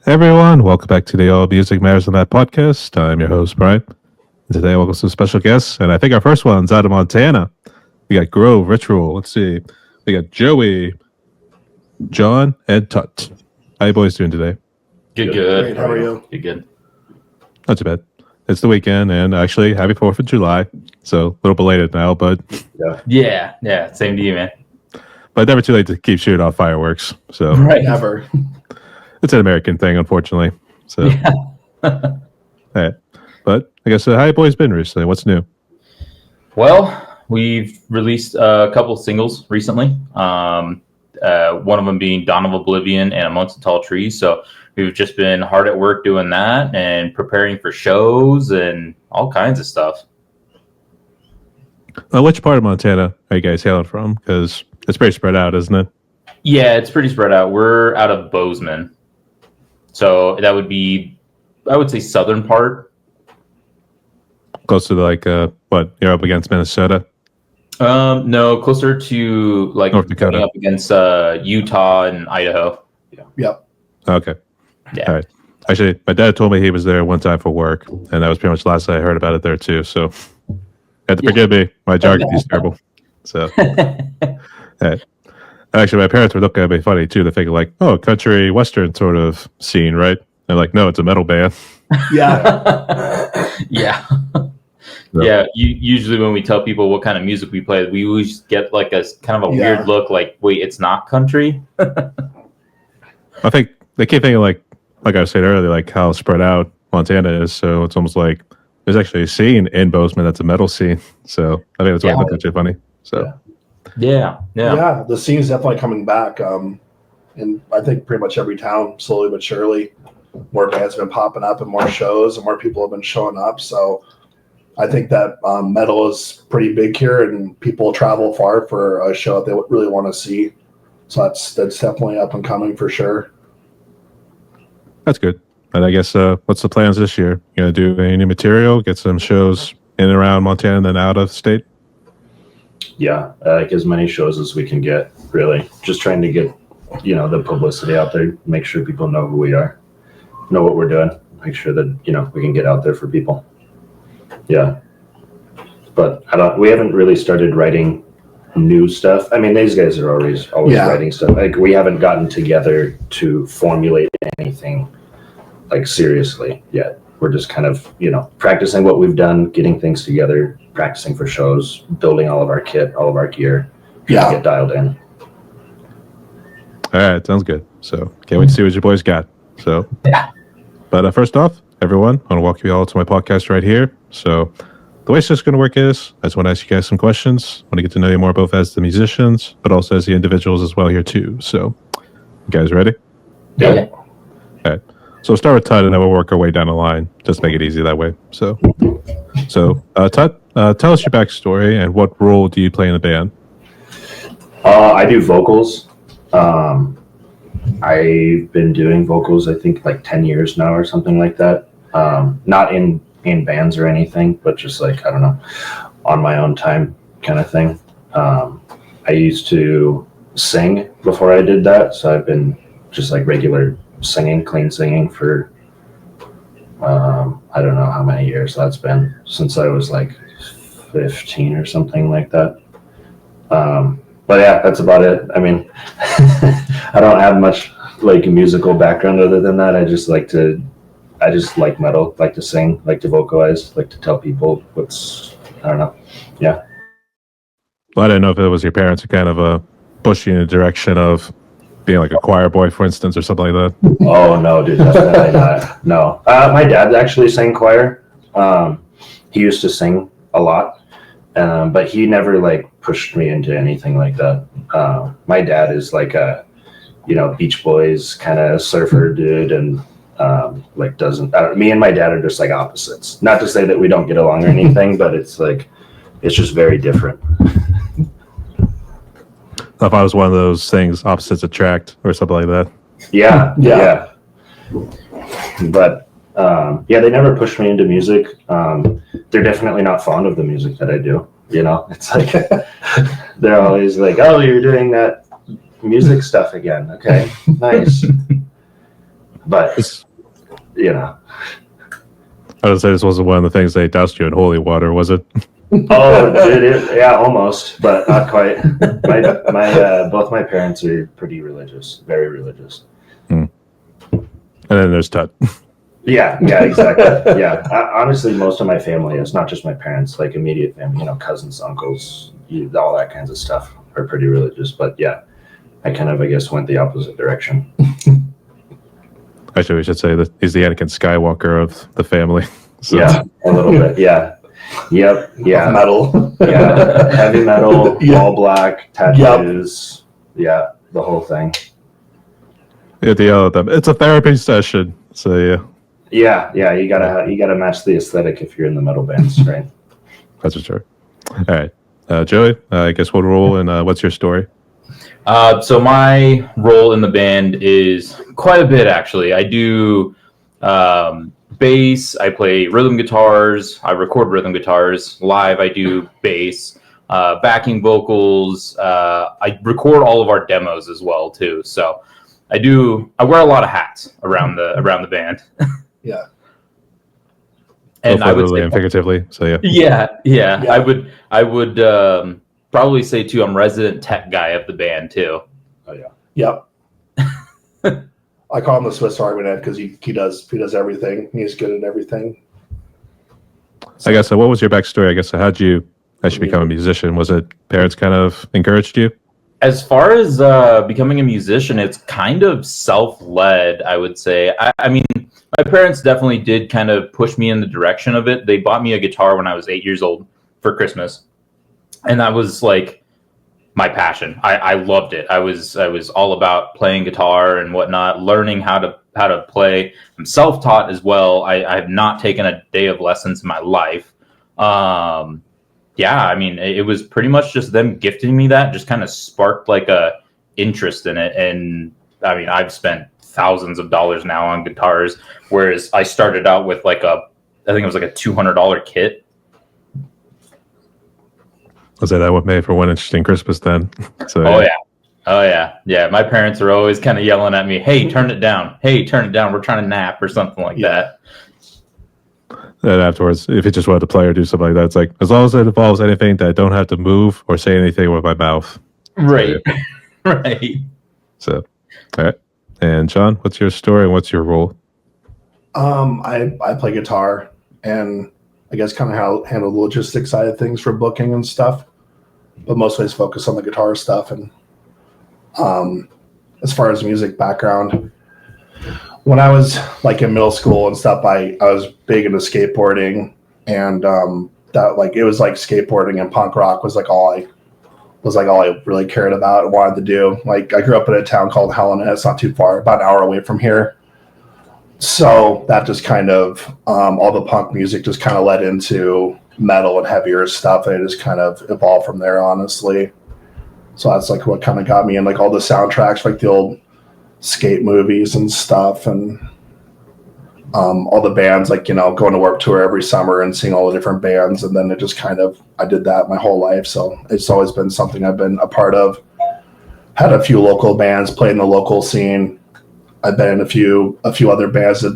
Hey everyone, welcome back to the All Music Matters on That podcast. I'm your host, Brian. And today, welcome some special guests. And I think our first one's out of Montana. We got Grove, Ritual. Let's see. We got Joey, John, and Tut. How you boys doing today? Good. Great, how are you? Good. Not too bad. It's the weekend, and actually, happy 4th of July. So, a little belated now, but... Yeah. Same to you, man. But never too late to keep shooting off fireworks. So, Right. Never. It's an American thing, unfortunately. So, Yeah. all right. But I guess how you boys been recently? What's new? Well, we've released a couple singles recently. One of them being Dawn of Oblivion and Amongst the Tall Trees. So we've just been hard at work doing that and preparing for shows and all kinds of stuff. Which part of Montana are you guys hailing from? Because it's pretty spread out, isn't it? Yeah, it's pretty spread out. We're out of Bozeman. So that would be, I would say, southern part. Close to you're up against Minnesota? No, closer to North Dakota. up against Utah and Idaho. Yep. Okay. Yeah. All right. Actually, my dad told me he was there one time for work, and that was pretty much the last I heard about it there, too. So, you have to forgive me. My geography is terrible. So, all right. Actually, my parents were looking at me funny, too. They think country western sort of scene, right? And no, it's a metal band. Yeah. Yeah. No. Yeah. Usually when we tell people what kind of music we play, we always get a kind of a weird look wait, it's not country? I think they keep thinking like I was saying earlier, how spread out Montana is. So it's almost like there's actually a scene in Bozeman that's a metal scene. So I think that's why it's actually funny. So Yeah. The scene's definitely coming back. And I think pretty much every town, slowly but surely, more bands have been popping up and more shows and more people have been showing up. So I think that metal is pretty big here and people travel far for a show that they really want to see. So that's definitely up and coming for sure. that's good. And I guess what's the plans this year? You gonna do any new material, get some shows in and around Montana and then out of state? Yeah, as many shows as we can get, really. Just trying to get, the publicity out there, make sure people know who we are, know what we're doing, make sure that, we can get out there for people. Yeah. But we haven't really started writing new stuff. I mean, these guys are always writing stuff. We haven't gotten together to formulate anything seriously yet. We're just kind of, practicing what we've done, getting things together, practicing for shows, building all of our kit, all of our gear, trying to get dialed in. All right, sounds good. So can't wait to see what your boys got. So Yeah. But first off, everyone, I want to welcome you all to my podcast right here. So the way it's just going to work is I just want to ask you guys some questions. I want to get to know you more both as the musicians, but also as the individuals as well here too. So you guys ready? Yeah. All right. So we'll start with Tut and then we'll work our way down the line. Just make it easy that way. So Tut, tell us your backstory and what role do you play in the band? I do vocals. I've been doing vocals, I think 10 years now or something like that. Not in bands or anything, but just I don't know, on my own time kind of thing. I used to sing before I did that. So I've been just regular singing, clean singing for, I don't know how many years that's been, since I was 15 or something like that. But yeah, that's about it. I mean, I don't have much musical background other than that. I just like metal, like to sing, like to vocalize, like to tell people I don't know. Yeah. Well, I didn't know if it was your parents who kind of pushed you in the direction of being a choir boy, for instance, or something like that. Oh, no, dude, definitely not. No. My dad actually sang choir. He used to sing a lot, but he never pushed me into anything like that. My dad is a Beach Boys kind of surfer dude, and me and my dad are just opposites. Not to say that we don't get along or anything, but it's it's just very different. If I was one of those things, opposites attract, or something like that. Yeah. But they never pushed me into music. They're definitely not fond of the music that I do. It's they're always oh, you're doing that music stuff again. Okay, nice. But It's- you know, I would say this wasn't one of the things they doused you in holy water, was it? oh, did it? Yeah, almost, but not quite. My both my parents are pretty religious, very religious. And then there's Tut. Yeah, exactly. Yeah, honestly, most of my family, it's not just my parents, like immediate family, cousins, uncles, all that kinds of stuff are pretty religious. But yeah, I kind of, I guess, went the opposite direction. Actually, we should say that he's the Anakin Skywalker of the family. So. Yeah, a little bit. Yeah. Yep. Yeah. Metal. Yeah. Heavy metal, Yeah. all black, tattoos. Yeah, the whole thing. You have to yell at them. It's a therapy session. So yeah, Yeah. You gotta match the aesthetic if you're in the metal bands, right? that's for sure. All right, Joey. I guess what role and what's your story? So my role in the band is quite a bit, actually. I do bass. I play rhythm guitars. I record rhythm guitars live. I do bass, backing vocals. I record all of our demos as well too. So I wear a lot of hats around the band. Yeah. And Both I would literally say, and figuratively. So yeah. yeah. I would probably say too, I'm resident tech guy of the band too. Oh yeah. Yep. I call him the Swiss Army knife because he does everything. He's good at everything. I guess. So what was your backstory? I guess. So how'd you actually become a musician? Was it parents kind of encouraged you? As far as becoming a musician, it's kind of self-led, I would say. I mean, my parents definitely did kind of push me in the direction of it. They bought me a guitar when I was 8 years old for Christmas, and that was like my passion. I loved it. I was all about playing guitar and whatnot, learning how to play. I'm self-taught as well. I have not taken a day of lessons in my life. Yeah, I mean, it was pretty much just them gifting me that, just kind of sparked like a interest in it. And I mean, I've spent thousands of dollars now on guitars, whereas I started out with I think it was like a $200 kit. I'll say that what made for one interesting Christmas then. So Oh yeah. My parents are always kind of yelling at me, "Hey, turn it down. Hey, turn it down. We're trying to nap," or something like that. And afterwards, if you just wanted to play or do something like that, it's like, as long as it involves anything that I don't have to move or say anything with my mouth. Right. Right. So, all right. And Sean, what's your story and what's your role? I play guitar and I guess kind of handle the logistics side of things for booking and stuff, but mostly it's focused on the guitar stuff. And as far as music background, when I was like in middle school and stuff, I was big into skateboarding, and that it was like skateboarding and punk rock was all I really cared about and wanted to do. Like I grew up in a town called Helena. It's not too far, about an hour away from here. So that just kind of all the punk music just kind of led into metal and heavier stuff, and it just kind of evolved from there, honestly. So that's like what kind of got me in all the soundtracks, like the old skate movies and stuff, and all the bands, going to Warped Tour every summer and seeing all the different bands. And then it just I did that my whole life. So it's always been something I've been a part of. Had a few local bands, played in the local scene. I've been in a few other bands that have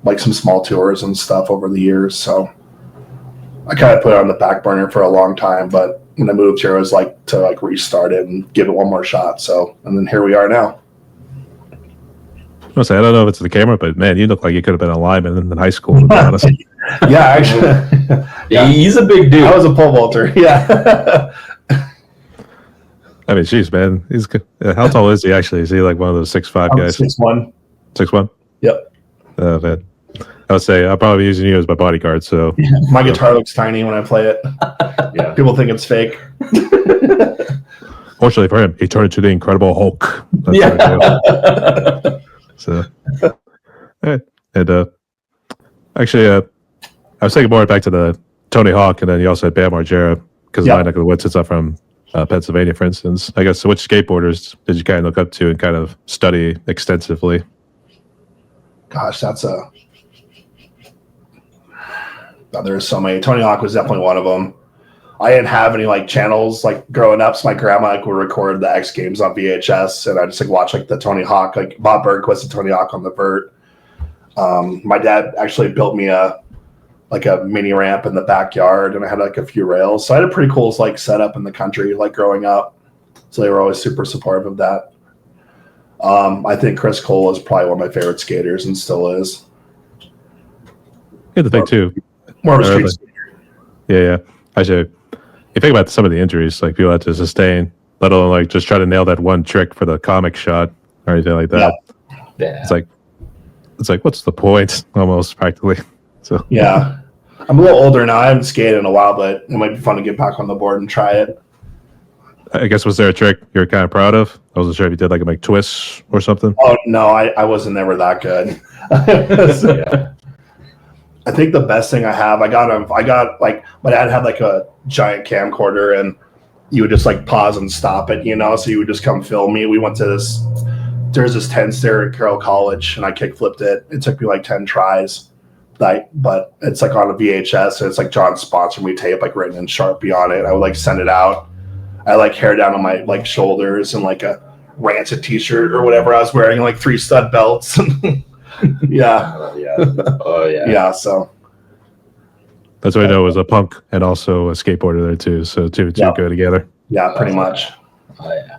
done some small tours and stuff over the years. So I kind of put it on the back burner for a long time, but when I moved here, I was to restart it and give it one more shot. So, and then here we are now. I don't know if it's the camera, but man, you look like you could have been a lineman in high school, to be honest. Yeah, actually. Yeah, he's a big dude. I was a pole vaulter. Yeah. I mean, geez, man, he's good. How tall is he actually? Is he like one of those 6'5" guys? 6'1". 6'1"? Yep. Oh man, I would say I'll probably be using you as my bodyguard. So My guitar looks tiny when I play it. Yeah. People think it's fake. fortunately for him, he turned into the Incredible Hulk. That's Yeah. So, all right. And actually, I was thinking more back to the Tony Hawk, and then you also had Bam Margera, because of my neck of the woods, since I'm from Pennsylvania, for instance. I guess, so which skateboarders did you kind of look up to and kind of study extensively? Gosh, there's so many. Tony Hawk was definitely one of them. I didn't have any like channels like growing up, so my grandma like would record the X Games on VHS, and I just like watch like the Tony Hawk, like Bob Burnquist and Tony Hawk on the vert. My dad actually built me a mini ramp in the backyard, and I had like a few rails, so I had a pretty cool like setup in the country like growing up. So they were always super supportive of that. I think Chris Cole is probably one of my favorite skaters and still is. Yeah, the thing too. More of a street skater. Yeah. Actually, you think about some of the injuries like people had to sustain, let alone like just try to nail that one trick for the comic shot or anything like that. Yeah. It's like what's the point? Almost practically. So Yeah. I'm a little older now. I haven't skated in a while, but it might be fun to get back on the board and try it. I guess was there a trick you're kind of proud of? I wasn't sure if you did like a like twists or something. Oh no, I wasn't never that good. Yeah. I think the best thing I got like my dad had like a giant camcorder, and you would just like pause and stop it, so you would just come film me. We went to there's this 10 stair at Carroll College, and I kickflipped it. It took me like 10 tries. But it's like on a VHS, and it's like John sponsored me tape like written in Sharpie on it. I would like send it out. I like hair down on my like shoulders and like a Rancid t-shirt or whatever I was wearing, like 3 stud belts. Yeah. Oh yeah. Yeah. So That's what I know was a punk and also a skateboarder there too. So two Yeah. go together. yeah, pretty much. Oh yeah.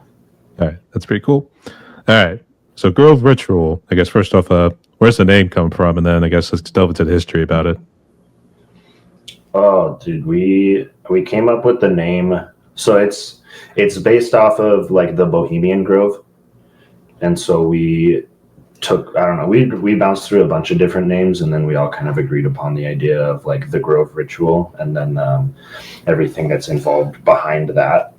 All right, that's pretty cool. All right, so Grove Ritual. I guess first off, where's the name come from, and then I guess let's delve into the history about it. Oh, dude, we came up with the name. So it's based off of like the Bohemian Grove, and so we we bounced through a bunch of different names, and then we all kind of agreed upon the idea of like the Grove Ritual, and then everything that's involved behind that.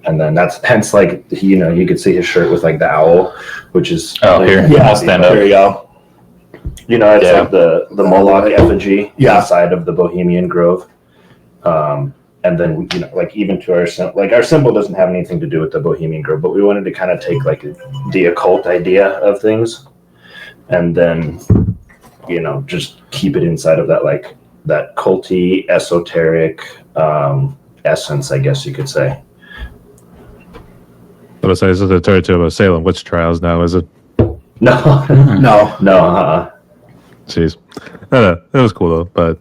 And then that's hence like you could see his shirt with like the owl, which is here. Yeah, I'll stand up. There you go. It's Yeah. like the Moloch effigy Yeah. inside of the Bohemian Grove. And then like even to our symbol doesn't have anything to do with the Bohemian Grove, but we wanted to kind of take like the occult idea of things, and then just keep it inside of that like that culty esoteric essence, I guess you could say. But I say this is the territory of Salem witch trials now, is it? No, No. Jeez, it was cool though. But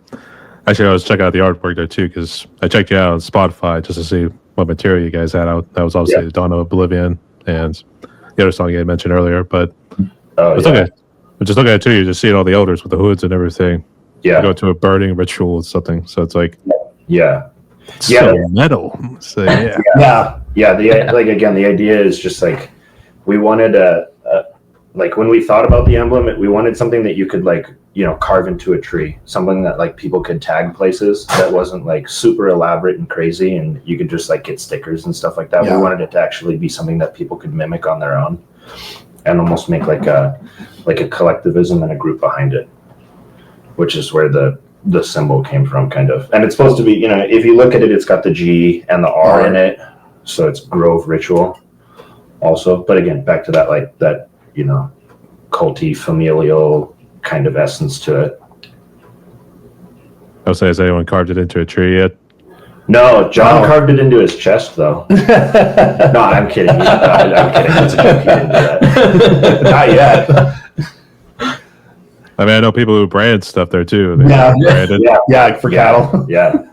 actually, I was checking out the artwork there too because I checked you out on Spotify just to see what material you guys had out. That was obviously the Dawn of Oblivion and the other song you had mentioned earlier. But oh it's okay. But just looking at it too, you're just seeing all the elders with the hoods and everything. yeah, Go to a burning ritual or something. So it's like yeah. so metal. So yeah. Yeah. The idea is just like we wanted like when we thought about the emblem, we wanted something that you could like carve into a tree, something that like people could tag places that wasn't like super elaborate and crazy, and you could just like get stickers and stuff like that. Yeah. We wanted it to actually be something that people could mimic on their own, and almost make like a collectivism and a group behind it, which is where the symbol came from, kind of. And it's supposed to be, if you look at it, it's got the G and the R in it, so it's Grove Ritual also. But again, back to that like that culty familial kind of essence to it. I was saying, has anyone carved it into a tree yet? No, John carved it into his chest though. No, I'm kidding. I'm kidding. That's a joke. He didn't do that. Not yet. I mean, I know people who brand stuff there too. Yeah. Branded. Yeah, for cattle. Yeah.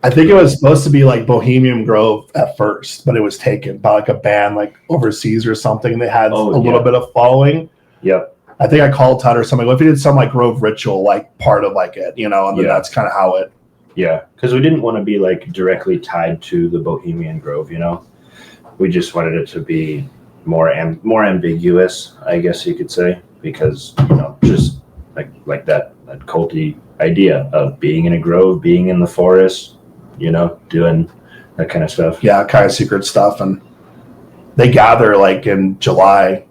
I think it was supposed to be like Bohemian Grove at first, but it was taken by like a band like overseas or something. They had a little bit of following. Yep. I think I called Todd or something. What if he did some like Grove Ritual, like part of like it, and then that's kind of how it. Yeah, because we didn't want to be like directly tied to the Bohemian Grove. We just wanted it to be more ambiguous, I guess you could say, because just like that culty idea of being in a grove, being in the forest, doing that kind of stuff. Yeah, kind of secret stuff, and they gather like in July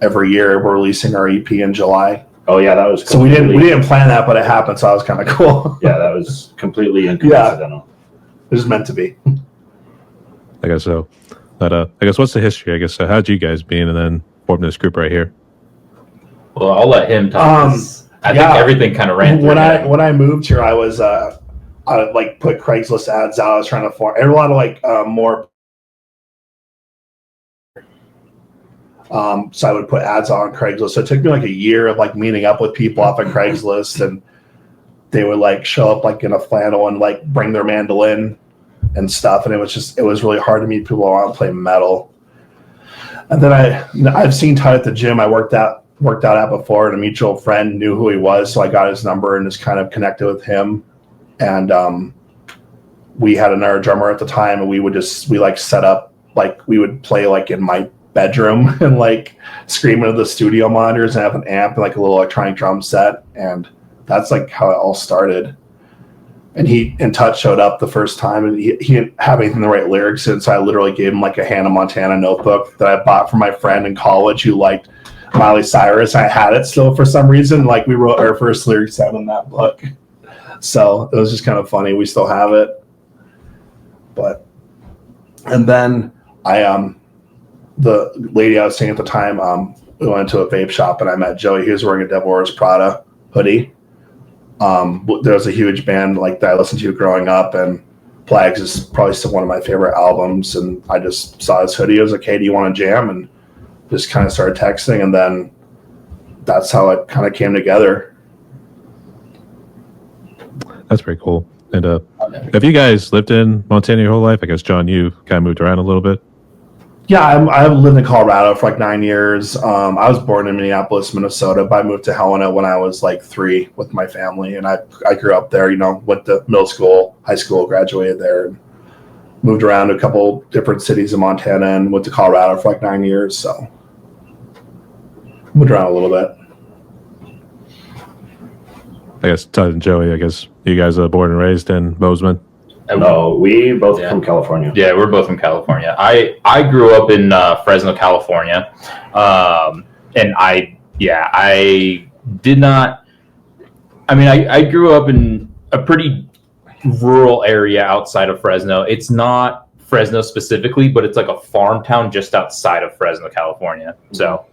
every year. We're releasing our EP in July. Oh yeah, that was so we didn't plan that, but it happened, so that was kind of cool. Yeah, that was completely coincidental. It was meant to be. I guess so. But I guess what's the history? I guess how'd you guys be and then form this group right here? Well, I'll let him talk. 'Cause I think everything kind of ran through him. When I moved here, I was I like put Craigslist ads out. I was trying to form a lot of like more. So I would put ads on Craigslist. So it took me like a year of like meeting up with people off of Craigslist, and they would like show up like in a flannel and like bring their mandolin and stuff. And it was really hard to meet people who want to play metal. And then I've seen Todd at the gym I worked out at before, and a mutual friend knew who he was, so I got his number and just kind of connected with him. And we had another drummer at the time, and we like set up, like we would play like in my bedroom and like scream into the studio monitors and have an amp and like a little electronic drum set. And that's like how it all started. And Touch showed up the first time, and he didn't have anything to write lyrics in, so I literally gave him like a Hannah Montana notebook that I bought from my friend in college who liked Miley Cyrus. I had it still for some reason. Like we wrote our first lyrics out in that book. So it was just kind of funny. We still have it. And then the lady I was seeing at the time, we went to a vape shop and I met Joey. He was wearing a Devil Wears Prada hoodie. There was a huge band like that I listened to growing up, and Plagues is probably still one of my favorite albums. And I just saw his hoodie. I was like, hey, do you want to jam? And just kind of started texting, and then that's how it kind of came together. That's pretty cool. And have you guys lived in Montana your whole life? I guess, John, you kind of moved around a little bit. Yeah, I've lived in Colorado for like 9 years. I was born in Minneapolis, Minnesota, but I moved to Helena when I was like 3 with my family. And I grew up there, went to middle school, high school, graduated there, and moved around to a couple different cities in Montana, and went to Colorado for like 9 years. So moved around a little bit. I guess Todd and Joey, I guess you guys are born and raised in Bozeman. No, we both from California. Yeah, we're both from California. I grew up in Fresno, California, and I did not. I mean, I grew up in a pretty rural area outside of Fresno. It's not Fresno specifically, but it's like a farm town just outside of Fresno, California. So,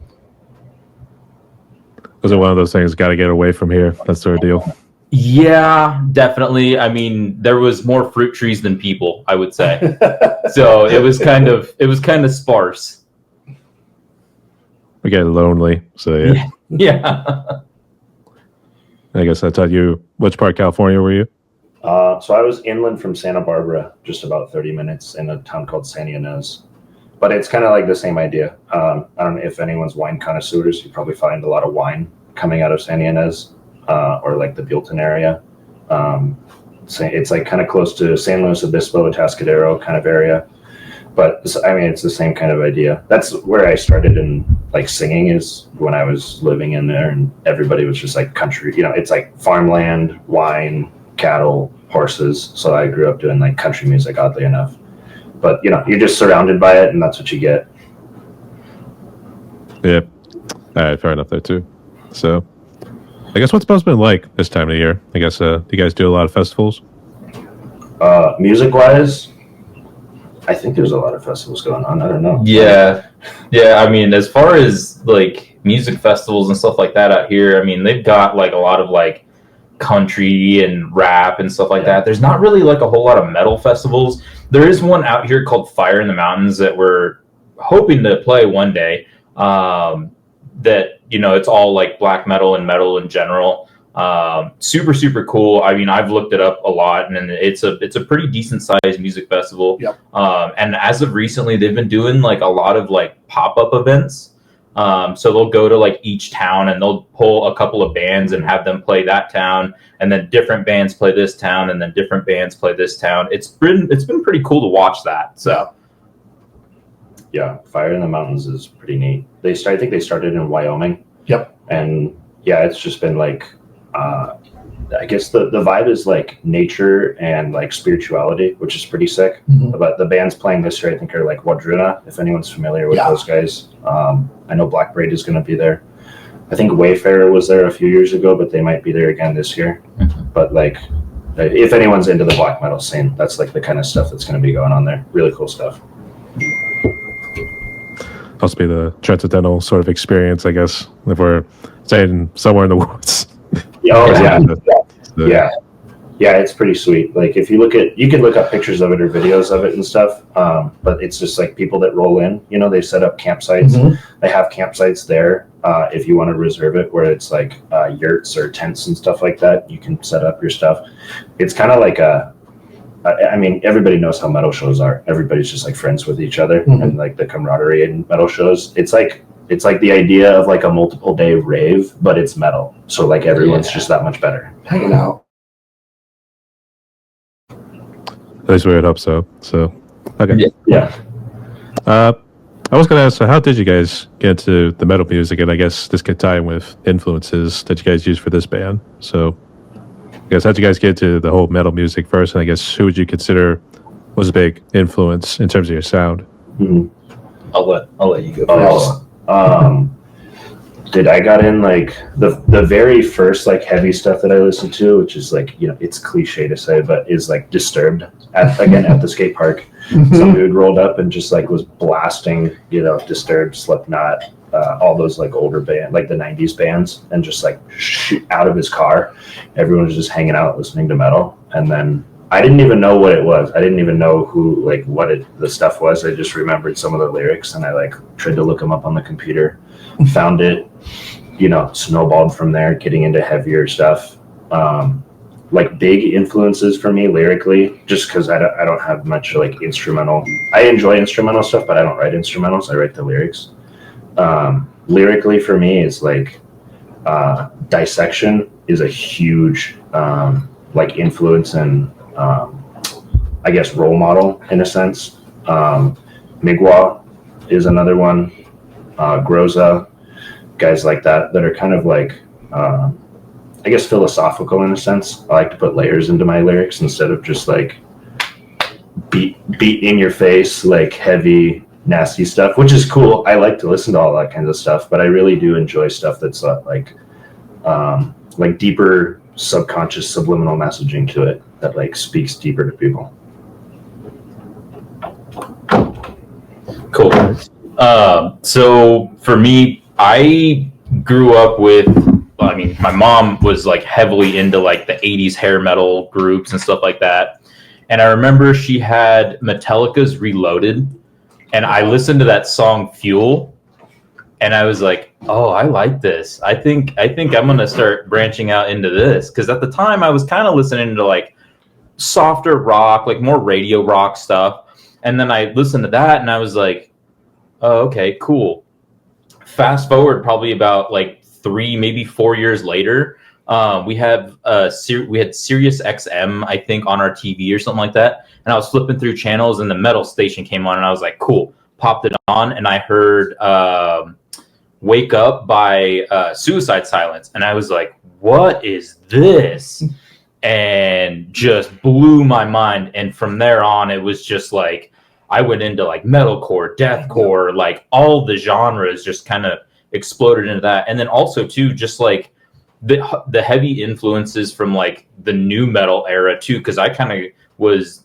was it one of those things? Got to get away from here. That's sort of deal. Yeah, definitely. I mean, there was more fruit trees than people, I would say. So it was kind of sparse. We get lonely. So yeah. Yeah. I guess I taught you. Which part of California were you? So I was inland from Santa Barbara, just about 30 minutes in a town called San Ynez. But it's kind of like the same idea. I don't know if anyone's wine connoisseurs. You probably find a lot of wine coming out of San Ynez. Or like the Buellton area. It's like kind of close to San Luis Obispo, Atascadero kind of area. But I mean, it's the same kind of idea. That's where I started in like singing, is when I was living in there, and everybody was just like country. It's like farmland, wine, cattle, horses. So I grew up doing like country music, oddly enough. But you're just surrounded by it, and that's what you get. Yeah. All right, fair enough there too. So, I guess what's Bozeman like this time of the year? I guess do you guys do a lot of festivals? Music-wise, I think there's a lot of festivals going on. I don't know. Yeah. I mean, as far as like music festivals and stuff like that out here, I mean, they've got like a lot of like country and rap and stuff like that. There's not really like a whole lot of metal festivals. There is one out here called Fire in the Mountains that we're hoping to play one day. That it's all like black metal and metal in general. Super, super cool. I mean, I've looked it up a lot, and it's a pretty decent sized music festival. Yep. And as of recently, they've been doing like a lot of like pop-up events. So they'll go to like each town, and they'll pull a couple of bands and have them play that town, and then different bands play this town, and then different bands play this town. It's been pretty cool to watch that. So yeah, Fire in the Mountains is pretty neat. I think they started in Wyoming. Yep. And yeah, it's just been like, I guess the vibe is like nature and like spirituality, which is pretty sick. Mm-hmm. But the bands playing this year, I think, are like Wadruna, if anyone's familiar with those guys. I know Black Braid is going to be there. I think Wayfarer was there a few years ago, but they might be there again this year. Mm-hmm. But like, if anyone's into the black metal scene, that's like the kind of stuff that's going to be going on there. Really cool stuff. Must be the transcendental sort of experience, I guess, if we're saying somewhere in the woods. Oh, yeah. Yeah, it's pretty sweet. Like if you can look up pictures of it or videos of it and stuff. But it's just like people that roll in, they set up campsites. They have campsites there. If you want to reserve it, where it's like yurts or tents and stuff like that, you can set up your stuff. It's kind of like everybody knows how metal shows are. Everybody's just like friends with each other, and like the camaraderie in metal shows. It's like the idea of like a multiple day rave, but it's metal. So like everyone's just that much better. Hanging out. At least we would hope so. So, okay. Yeah. I was going to ask, so how did you guys get into the metal music? And I guess this could tie in with influences that you guys use for this band. So, I guess how'd you guys get into the whole metal music first? And I guess who would you consider was a big influence in terms of your sound? I'll let you go first. I got in like the very first like heavy stuff that I listened to, which is like, it's cliche to say, but is like Disturbed at the skate park. Some dude rolled up and just like was blasting, Disturbed, Slipknot, all those like older band, like the 90s bands, and just like shoot out of his car. Everyone was just hanging out listening to metal. And then I didn't even know what it was. I didn't even know who, like the stuff was. I just remembered some of the lyrics, and I like tried to look them up on the computer, found it, snowballed from there, getting into heavier stuff. Like big influences for me lyrically, just because I don't have much like instrumental. I enjoy instrumental stuff, but I don't write instrumentals. I write the lyrics. Lyrically for me is like Dissection is a huge like influence and I guess role model in a sense. Migwa is another one. Groza, guys like that are kind of like I guess philosophical in a sense. I like to put layers into my lyrics instead of just like beat in your face, like heavy, nasty stuff, which is cool. I like to listen to all that kind of stuff, but I really do enjoy stuff that's like deeper subconscious subliminal messaging to it that like speaks deeper to people. Cool. So for me, I grew up with, my mom was like heavily into like the 80s hair metal groups and stuff like that. And I remember she had Metallica's Reloaded, and I listened to that song Fuel, and I was like, oh, I like this. I think I'm going to start branching out into this. Because at the time I was kind of listening to like softer rock, like more radio rock stuff. And then I listened to that and I was like, oh, okay, cool. Fast forward probably about like 3, maybe 4 years later, we had Sirius XM, I think, on our TV or something like that. And I was flipping through channels and the metal station came on and I was like, cool, popped it on. And I heard Wake Up by Suicide Silence. And I was like, what is this? And just blew my mind. And from there on, it was just like, I went into like metalcore, deathcore, like all the genres just kind of exploded into that. And then also too, just like the heavy influences from like the new metal era too, because I kind of was,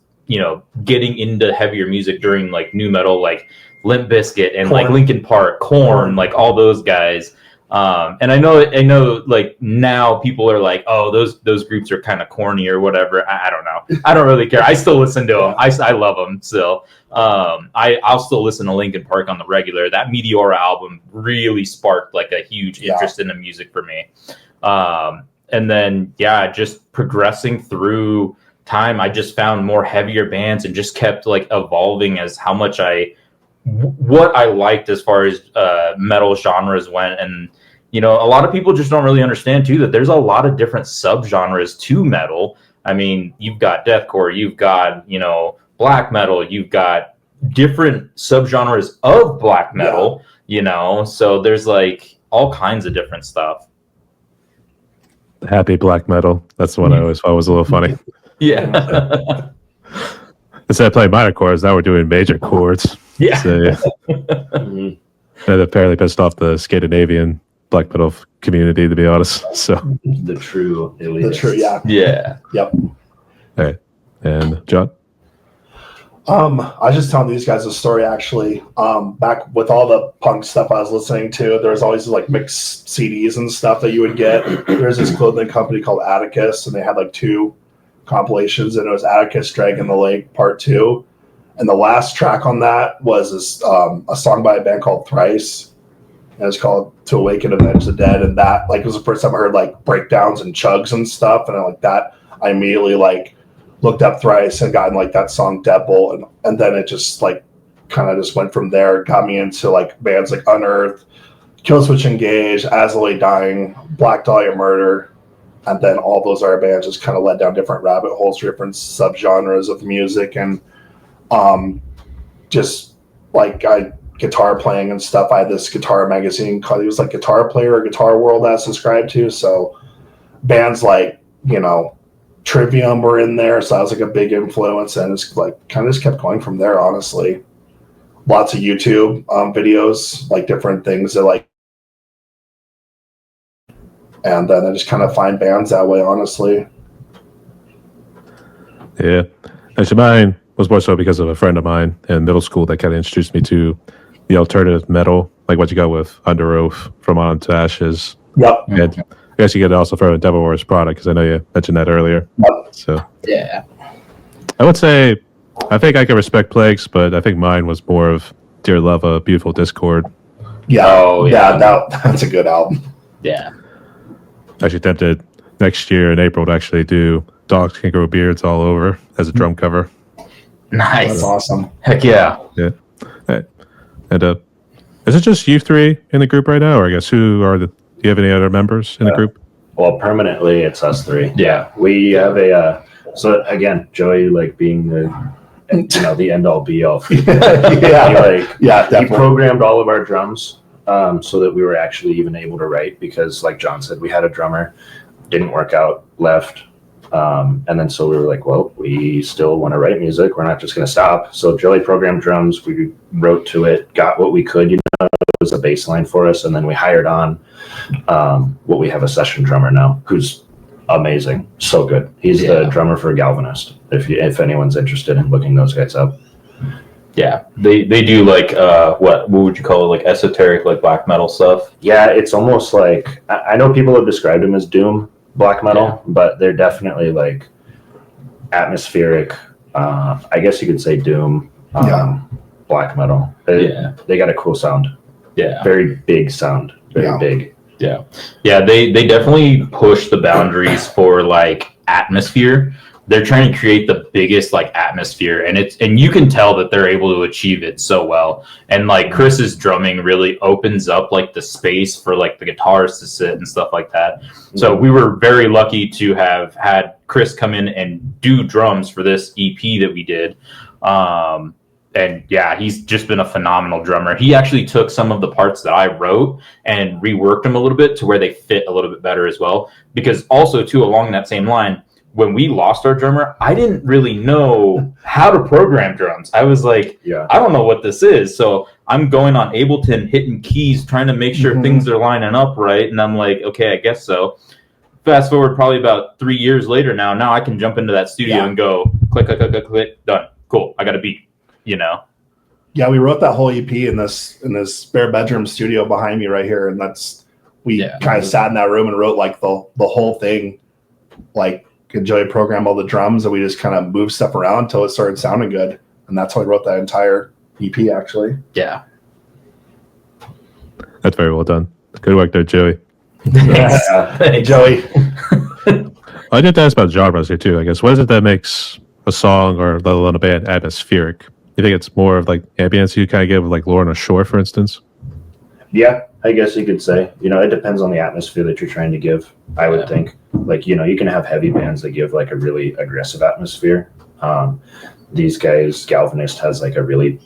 getting into heavier music during like new metal, like Limp Bizkit and Korn. like Linkin Park, Korn, like all those guys. And I know like now people are like, oh, those groups are kind of corny or whatever. I don't know. I don't really care. I still listen to them. I love them still. I'll still listen to Linkin Park on the regular. That Meteora album really sparked like a huge interest in the music for me. And then, just progressing through time, I just found more heavier bands and just kept like evolving as how much what I liked as far as metal genres went. And a lot of people just don't really understand too that there's a lot of different subgenres to metal. I mean, you've got deathcore, you've got black metal, you've got different subgenres of black metal, so there's like all kinds of different stuff. Happy black metal. That's the one I always thought was a little funny. Yeah. Instead of playing minor chords, now we're doing major chords. Yeah. So, That apparently pissed off the Scandinavian black metal community, to be honest. So The true elitists. The true, Yeah. Yep. all right. And John? I was just telling these guys a story actually. Back with all the punk stuff I was listening to, there was always like mixed CDs and stuff that you would get. There's this clothing company called Atticus, and they had like two compilations, and it was Atticus Dragging the Lake Part 2. And the last track on that was a song by a band called Thrice. And it's called To Awaken, Avenge the Dead. And that, like, was the first time I heard, like, breakdowns and chugs and stuff. And I immediately, like, looked up Thrice and gotten, like, that song Deadbolt. And then it just, like, kind of just went from there. Got me into, like, bands like Unearthed, Killswitch Engage, As I Lay Dying, Black Dahlia Murder. And then all those other bands just kind of led down different rabbit holes, different subgenres of music. And just like guitar playing and stuff. I had this guitar magazine called, it was like Guitar Player or Guitar World I subscribed to. So bands like, you know, Trivium were in there. So that was like a big influence, and it's like kind of just kept going from there, honestly. Lots of YouTube videos, like different things that like, and then I just kind of find bands that way, honestly. Yeah. Actually, mine was more so because of a friend of mine in middle school that kind of introduced me to the alternative metal, like what you got with Under Oath, From On to Ashes. Yep. And I guess you could also throw in Devil Wears Prada, because I know you mentioned that earlier. Yep. So Yeah. I would say, I think I can respect Plagues, but I think mine was more of Dear Love, Beautiful Discord. Yeah. Oh, yeah. That's a good album. Yeah. Actually tempted next year in April to actually do Dogs Can Grow Beards All Over as a drum cover. Nice. That's awesome. Heck yeah. Yeah. And is it just you three in the group right now, or I guess do you have any other members in the group? Well, permanently it's us three. Yeah. We have so again, Joey, like being the end all be all. Yeah, He definitely. programmed all of our drums so that we were actually even able to write, because like John said, we had a drummer, didn't work out, left. And then so we were like, well, we still want to write music. We're not just going to stop. So Joey programmed drums. We wrote to it, got what we could, it was a bass line for us. And then we hired on what we have, a session drummer now, who's amazing. So good. He's the drummer for Galvanist. If anyone's interested in looking those guys up. Yeah. They do like, what would you call it? Like esoteric, like black metal stuff. Yeah. It's almost like, I know people have described him as doom black metal, but they're definitely like atmospheric, I guess you could say doom, black metal. They got a cool sound. Yeah. Very big sound. Very big. Yeah. Yeah. They definitely push the boundaries for like atmosphere. They're trying to create the biggest like atmosphere, and you can tell that they're able to achieve it so well. And like Chris's drumming really opens up like the space for like the guitars to sit and stuff like that. So we were very lucky to have had Chris come in and do drums for this EP that we did. And yeah, he's just been a phenomenal drummer. He actually took some of the parts that I wrote and reworked them a little bit to where they fit a little bit better as well. Because also too, along that same line, when we lost our drummer, I didn't really know how to program drums. I was like, I don't know what this is. So I'm going on Ableton, hitting keys, trying to make sure things are lining up right. And I'm like, okay, I guess so. Fast forward probably about 3 years later now I can jump into that studio and go click, click, click, click, click, done. Cool. I got a beat, Yeah, we wrote that whole EP in this spare bedroom studio behind me right here. And we kind of sat in that room and wrote like the whole thing, like, Joey programmed all the drums, and we just kind of moved stuff around until it started sounding good. And that's how I wrote that entire EP, actually. Yeah. That's very well done. Good work there, Joey. Hey, Joey. I did ask about genres here too, I guess. What is it that makes a song, or let alone a band, atmospheric? You think it's more of like ambience you kind of give with like Lorna Shore, for instance? Yeah, I guess you could say. It depends on the atmosphere that you're trying to give, I would think. Like, you can have heavy bands that give like a really aggressive atmosphere. These guys, Galvanist has like a really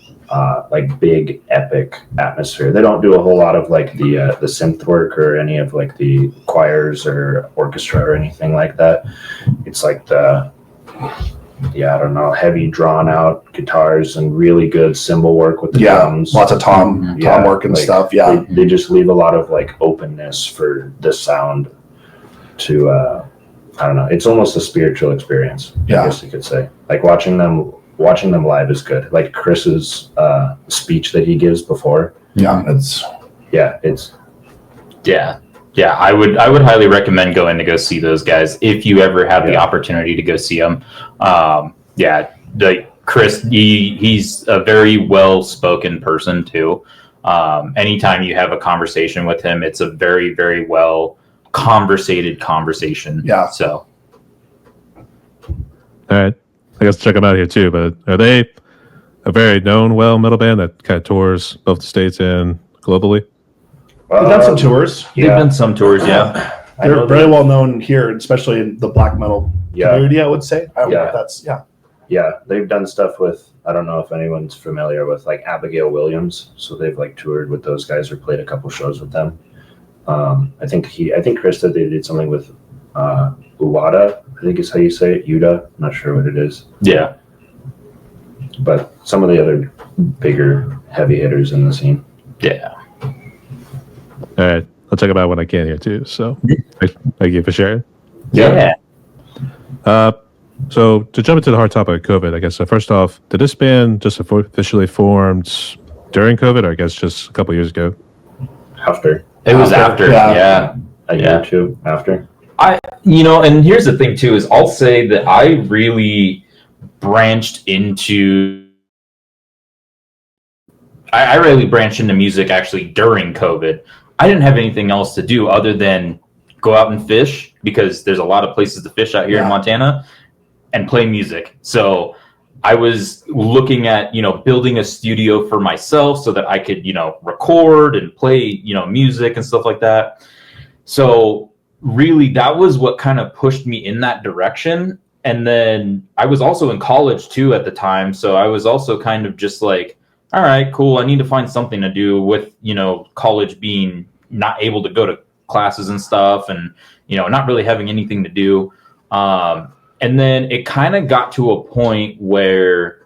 like big epic atmosphere. They don't do a whole lot of like the synth work or any of like the choirs or orchestra or anything like that. It's like heavy drawn out guitars and really good cymbal work with the drums. Lots of tom work and stuff. Yeah. They just leave a lot of like openness for the sound to, I don't know. It's almost a spiritual experience. I guess you could say. Like watching them live is good. Like Chris's Yeah, I would highly recommend going to go see those guys if you ever have the opportunity to go see them. Yeah, Chris, he's a very well spoken person too. Anytime you have a conversation with him, it's a very, very well conversated conversation. Yeah. So. All right. I guess check them out here too. But are they a very known metal band that kind of tours both the States and globally? They've done some tours. They've done some tours, yeah. They're very well known here, especially in the black metal community, I would say. I don't know if that's, Yeah, they've done stuff with, I don't know if anyone's familiar with like Abigail Williams. So they've like toured with those guys or played a couple shows with them. I think Chris said they did something with Uwada, I think is how you say it, Yuda. I'm not sure what it is. Yeah. But some of the other bigger heavy hitters in the scene. Yeah. All right. I'll check them out when I can here too. So thank you for sharing. Yeah. So to jump into the hard topic of COVID, I guess first off, did this band just officially formed during COVID, or I guess just a couple years ago? After. It was after. Yeah. A year or two after. And here's the thing too, is I'll say that I really branched into music actually during COVID. I didn't have anything else to do other than go out and fish, because there's a lot of places to fish out here in Montana, and play music. So I was looking at, building a studio for myself so that I could, record and play, music and stuff like that. So really that was what kind of pushed me in that direction. And then I was also in college too at the time. So I was also kind of just like, all right, cool. I need to find something to do with, college being not able to go to classes and stuff, and, not really having anything to do. And then it kind of got to a point where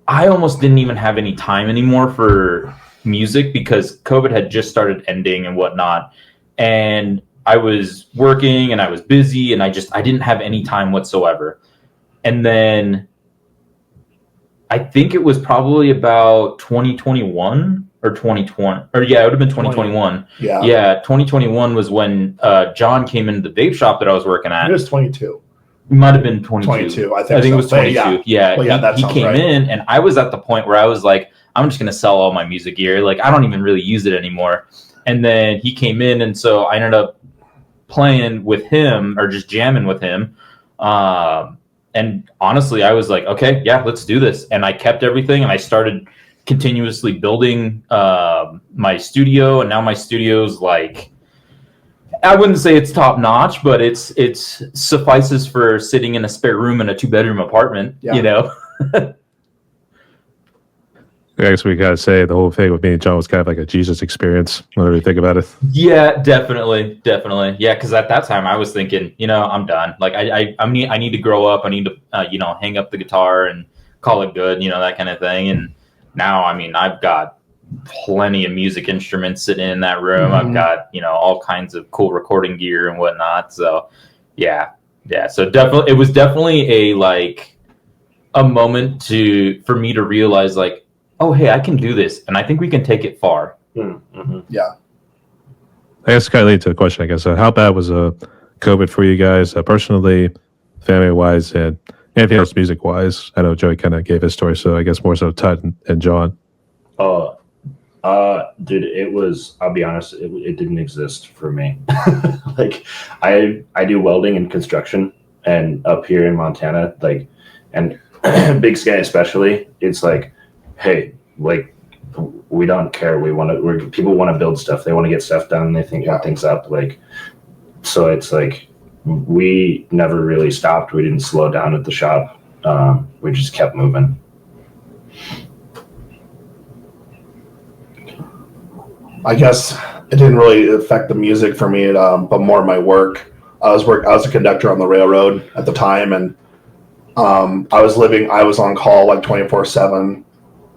I almost didn't even have any time anymore for music, because COVID had just started ending and whatnot. And I was working and I was busy, and I didn't have any time whatsoever. And then I think it was probably about 2021 or 2020, or it would have been 2021. Yeah. 2021 was when John came into the vape shop that I was working at. It was 22. It might have been 22. 22, I think it was 22. He came right. in, and I was at the point where I was like, I'm just going to sell all my music gear. Like, I don't even really use it anymore. And then he came in, and so I ended up playing with him, or just jamming with him. And honestly, I was like, okay, yeah, let's do this. And I kept everything, and I started continuously building my studio. And now my studio's like, I wouldn't say it's top notch, but it's suffices for sitting in a spare room in a 2-bedroom apartment, I guess we gotta say the whole thing with me and John was kind of like a Jesus experience, whenever you think about it. Yeah, definitely. Yeah, because at that time I was thinking, I'm done. Like I need to grow up. I need to hang up the guitar and call it good, that kind of thing. And now, I've got plenty of music instruments sitting in that room. I've got all kinds of cool recording gear and whatnot. So yeah. So definitely, it was definitely a moment for me to realize, like, oh, hey, I can do this, and I think we can take it far. Mm-hmm. Yeah. I guess kind of lead to a question, I guess. How bad was COVID for you guys, personally, family-wise, and anything else music-wise? I know Joey kind of gave his story, so I guess more so Todd and John. Dude, it was, I'll be honest, it didn't exist for me. Like, I do welding and construction, and up here in Montana, and Big Sky especially, it's like, hey, like, we don't care. People want to build stuff. They want to get stuff done. They want things up. Like, so it's like, we never really stopped. We didn't slow down at the shop. We just kept moving. I guess it didn't really affect the music for me, but more my work. I was a conductor on the railroad at the time, and I was on call like 24/7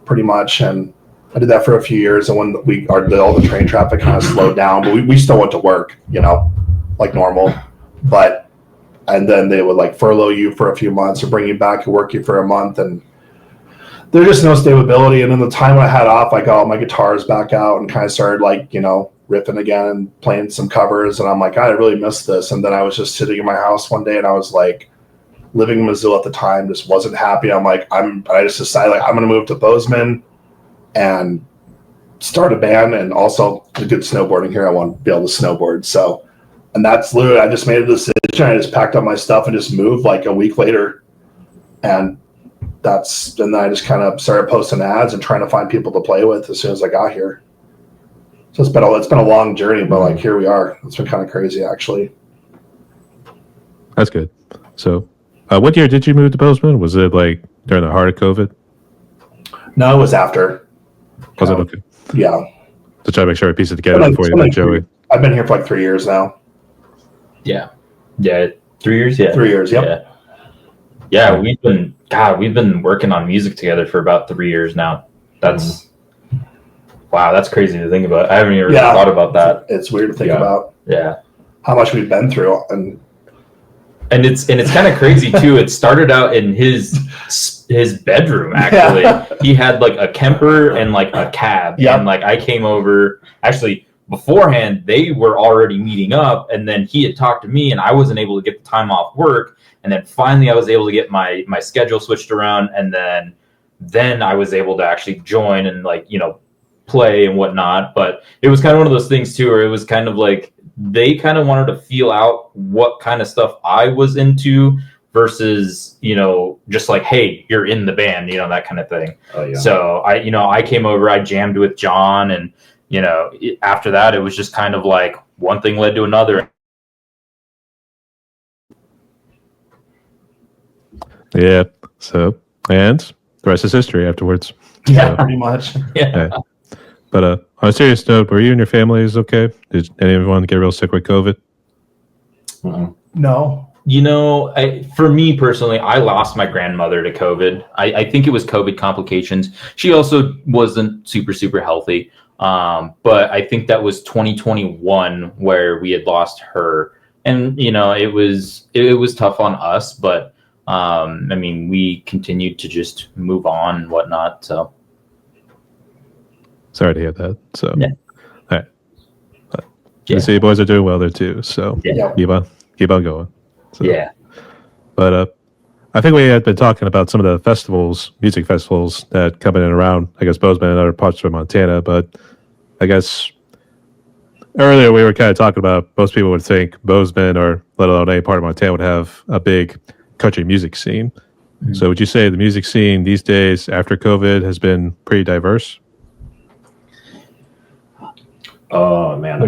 pretty much, and I did that for a few years. And when all the train traffic kind of slowed down, but we still went to work, like normal. And then they would like furlough you for a few months or bring you back and work you for a month, and there's just no stability. And in the time I had off, I got all my guitars back out and kind of started riffing again and playing some covers. And I'm like, I really missed this. And then I was just sitting in my house one day and I was like, living in Missoula at the time, just wasn't happy. I'm like, I just decided like I'm going to move to Bozeman and start a band. And also the good snowboarding here. I want to be able to snowboard. So, and that's literally, I just made a decision. I just packed up my stuff and just moved like a week later. And then I just kind of started posting ads and trying to find people to play with as soon as I got here. So it's been a long journey, but like here we are. It's been kind of crazy actually. That's good. So what year did you move to Bozeman? Was it like during the heart of COVID? No, it was after. Was it okay? Yeah. To try to make sure I piece it together before you met Joey. I've been here for like 3 years now. Yeah. 3 years. Yeah. 3 years. Yep. Yeah. We've been working on music together for about 3 years now. That's wow. That's crazy to think about. I haven't even really thought about that. It's weird to think about. Yeah. How much we've been through and it's kind of crazy too. It started out in his bedroom. Actually, he had like a Kemper and like a cab, and like I came over. Actually, beforehand, they were already meeting up, and then he had talked to me, and I wasn't able to get the time off work, and then finally I was able to get my schedule switched around, and then I was able to actually join and like play and whatnot. But it was kind of one of those things too, where it was kind of like they kind of wanted to feel out what kind of stuff I was into versus, just like, hey, you're in the band, that kind of thing. Oh, yeah. So I came over, I jammed with John, and, after that, it was just kind of like one thing led to another. Yeah. So, and the rest is history afterwards. Yeah, pretty much. Yeah. But on a serious note, were you and your families okay? Did anyone get real sick with COVID? No. For me personally, I lost my grandmother to COVID. I think it was COVID complications. She also wasn't super healthy. But I think that was 2021 where we had lost her. And, it was tough on us, but we continued to just move on and whatnot. So. Sorry to hear that. So, yeah. All right. You see, you boys are doing well there too. So, keep on going. So, yeah. But I think we had been talking about some of the festivals, music festivals that come in and around, I guess, Bozeman and other parts of Montana. But I guess earlier we were kind of talking about most people would think Bozeman or let alone any part of Montana would have a big country music scene. Mm-hmm. So would you say the music scene these days after COVID has been pretty diverse? Oh man,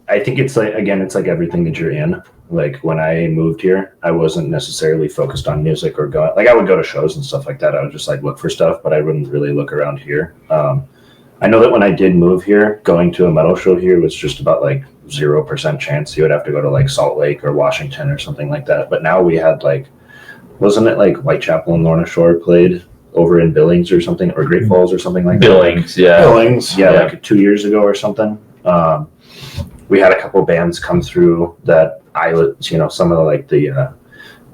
I think it's like, again, it's like everything that you're in. Like when I moved here, I wasn't necessarily focused on music or going, like I would go to shows and stuff like that. I would just like look for stuff, but I wouldn't really look around here. I know that when I did move here, going to a metal show here was just about like 0% chance. You would have to go to like Salt Lake or Washington or something like that. But now we had like, wasn't it like Whitechapel and Lorna Shore played over in Billings or something, or Great Falls or something like Billings, that? Billings, yeah, like 2 years ago or something. We had a couple bands come through that some of the like the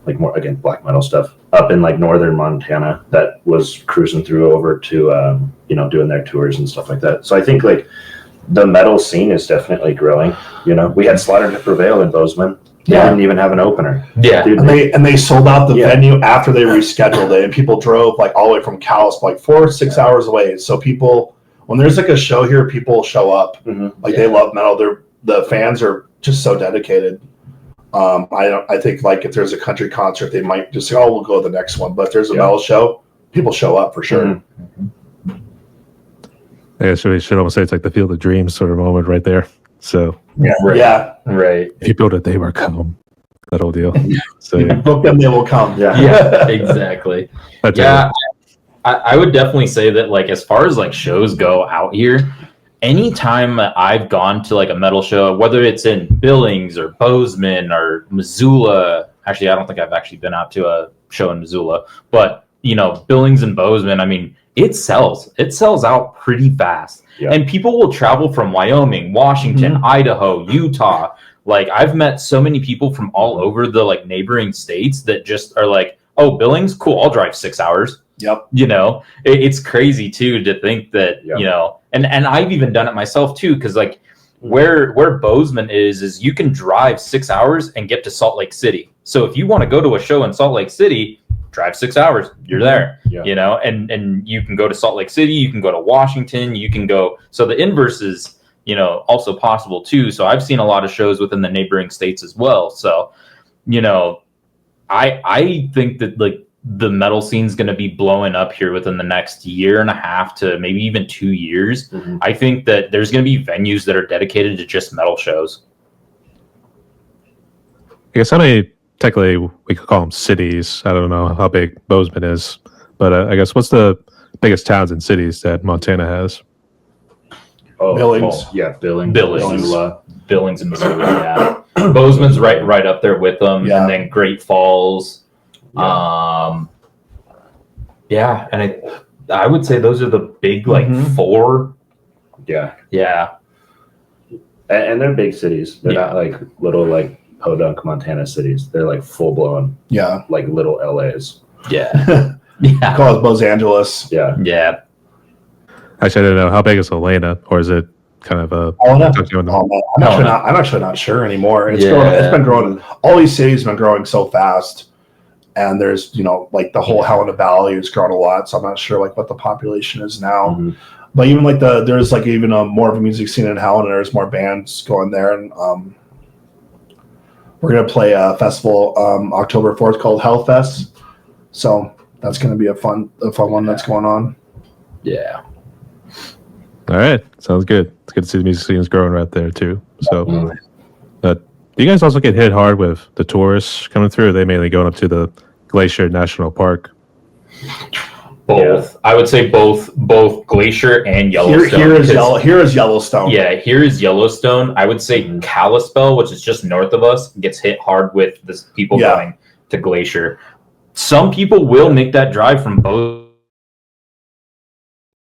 like more again black metal stuff up in like northern Montana that was cruising through over to doing their tours and stuff like that. So I think like the metal scene is definitely growing. We had Slaughter to Prevail in Bozeman. They didn't even have an opener. Yeah. Dude, And they sold out the venue after they rescheduled it, and people drove like all the way from Calais, like 4 or 6 hours away. So people, when there's like a show here, people show up. Mm-hmm. Like they love metal. The fans are just so dedicated. I think like if there's a country concert, they might just say, "Oh, we'll go to the next one." But if there's a metal show, people show up for sure. Mm-hmm. I guess we should almost say it's like the Field of Dreams sort of moment right there. So right. If you build it, they will come. That whole deal. So book them, they will come. Yeah, exactly. I would definitely say that like as far as like shows go out here, anytime I've gone to like a metal show, whether it's in Billings or Bozeman or Missoula, actually I don't think I've actually been out to a show in Missoula, but Billings and Bozeman, it sells out pretty fast. Yeah. And people will travel from Wyoming, Washington, Idaho, Utah. Like I've met so many people from all over the like neighboring states that just are like, oh, Billings, cool, I'll drive 6 hours. Yep. You know, it's crazy too to think that, Yep. you know, and I've even done it myself too, because like where Bozeman is you can drive 6 hours and get to Salt Lake City. So if you want to go to a show in Salt Lake City, drive 6 hours, you're there. Yeah. You know, and you can go to Salt Lake City, you can go to Washington, you can go. So the inverse is, you know, also possible too. So I've seen a lot of shows within the neighboring states as well. So, you know, I think that like the metal scene's going to be blowing up here within the next year and a half to maybe even 2 years. Mhm. I think that there's going to be venues that are dedicated to just metal shows. I guess how many, technically, we could call them cities. I don't know how big Bozeman is, but I guess what's the biggest towns and cities that Montana has? Oh, Billings. well, yeah, Billings. Billings. Missoula. Billings and Missoula, yeah. Bozeman's right up there with them, Yeah. and then Great Falls. Yeah. Yeah, and I would say those are the big like Mhm. 4. Yeah. Yeah, And they're big cities. They're Yeah. not like little like Podunk, Montana cities. They're like full blown Yeah. like little LAs. yeah, yeah, Call it Los Angeles. Yeah. yeah. Actually, I don't know. How big is Helena? Or is it kind of a... Oh, no. Talk to you on the- Oh, man. I'm actually not sure anymore. It's Yeah. growing. It's been growing. All these cities have been growing so fast, and there's, you know, like the whole Helena Valley has grown a lot. So I'm not sure like what the population is now. Mhm. But even like there's like even more of a music scene in Helena. There's more bands going there, and we're gonna play a festival October 4th called Hellfest. So that's gonna be a fun one that's going on. Yeah. All right. Sounds good. It's good to see the music scene is growing right there, too. So, Mhm. do you guys also get hit hard with the tourists coming through? Or are they mainly going up to the Glacier National Park? Both. I would say both Glacier and Yellowstone. Here is Yellowstone. Yeah, here is Yellowstone. I would say Kalispell, which is just north of us, gets hit hard with this people Yeah. going to Glacier. Some people will make that drive from both.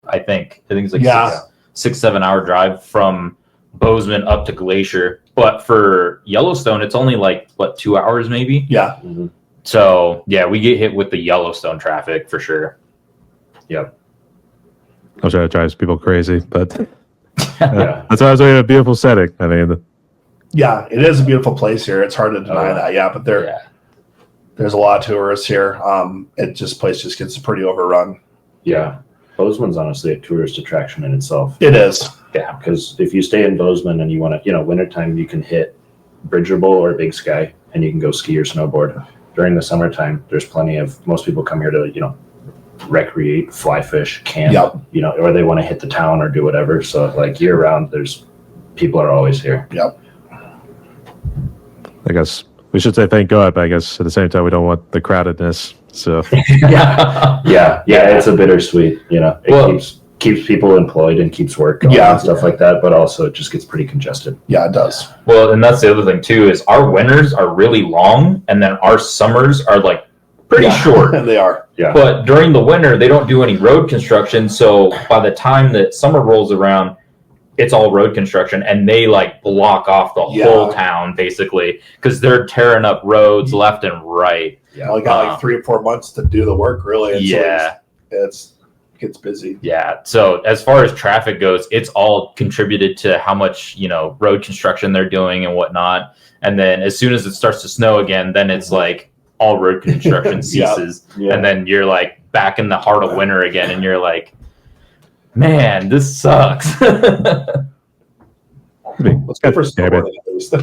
I think it's like Yeah. 6-7 hour drive from Bozeman up to Glacier. But for Yellowstone, it's only like 2 hours maybe. Yeah. Mhm. So yeah, we get hit with the Yellowstone traffic for sure. Yep. I'm sure it drives people crazy, but Yeah. that's always a beautiful setting. I mean, Yeah, it is a beautiful place here. It's hard to deny that. Yeah, but Yeah. there's a lot of tourists here. Place just gets pretty overrun. Yeah. Bozeman's honestly a tourist attraction in itself. It is. Yeah. Because if you stay in Bozeman and you want to, wintertime, you can hit Bridgeable or Big Sky and you can go ski or snowboard. During the summertime, there's most people come here to, recreate, fly fish, camp, Yep. Or they want to hit the town or do whatever. So like year round, people are always here. Yep. I guess we should say thank God, but I guess at the same time, we don't want the crowdedness. So, Yeah. Yeah. It's a bittersweet, it Well- keeps people employed and keeps work going Yeah. and stuff like that. But also it just gets pretty congested. Yeah, it does. Well, and that's the other thing too, is our winters are really long and then our summers are like pretty short. They are. Yeah. But during the winter, they don't do any road construction. So by the time that summer rolls around, it's all road construction and they like block off the whole town basically because they're tearing up roads left and right. Yeah, we got like 3 or 4 months to do the work. Really. And so Yeah. it gets busy. Yeah. So as far as traffic goes, it's all contributed to how much, road construction they're doing and whatnot. And then as soon as it starts to snow again, then it's like all road construction ceases. Yeah. And then you're like back in the heart of winter again. And you're like, man, this sucks. Let's go for Yeah, snowboarding at least.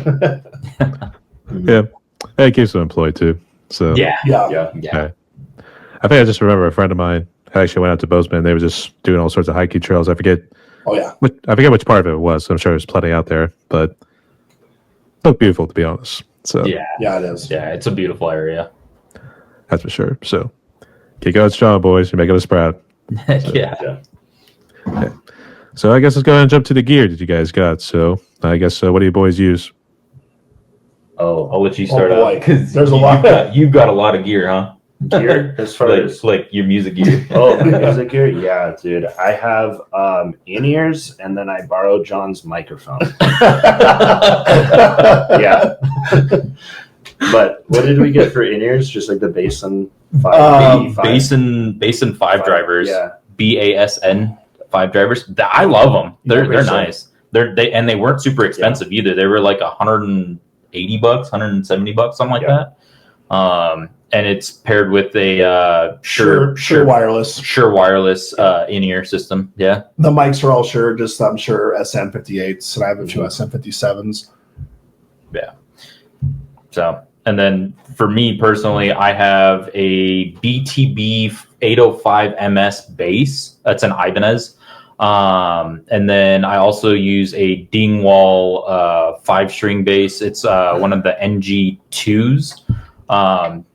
yeah, it keeps them employed too. So, yeah. Yeah. Yeah. I think I just remember a friend of mine actually went out to Bozeman. And they were just doing all sorts of hiking trails. I forget Oh yeah. which part of it was. I'm sure there's plenty out there, but it looked beautiful to be honest. So Yeah. Yeah, it is. Yeah. It's a beautiful area. that's for sure. So keep going strong, boys. You're making us proud. Yeah. Yeah. So I guess let's go ahead and jump to the gear that you guys got. So I guess what do you boys use? Oh, I'll let you start boy. out because There's a lot. You've got a lot of gear, huh? gear as far as Like your music gear. music gear. Yeah, dude. I have in-ears and then I borrowed John's microphone. Yeah. But what did we get for in-ears? Just like the bass and Basin 5 drivers. Yeah. BASN 5 drivers. I love them. They're nice. They weren't super expensive either. They were like $180, $170, something like that. And it's paired with a Shure wireless in-ear system. Yeah. The mics are all Shure, just I'm Shure SM58s, and I have a few SM57s. Yeah. So, and then for me personally, I have a BTB 805 MS bass. That's an Ibanez. And then I also use a Dingwall 5-string bass. It's one of the NG2s.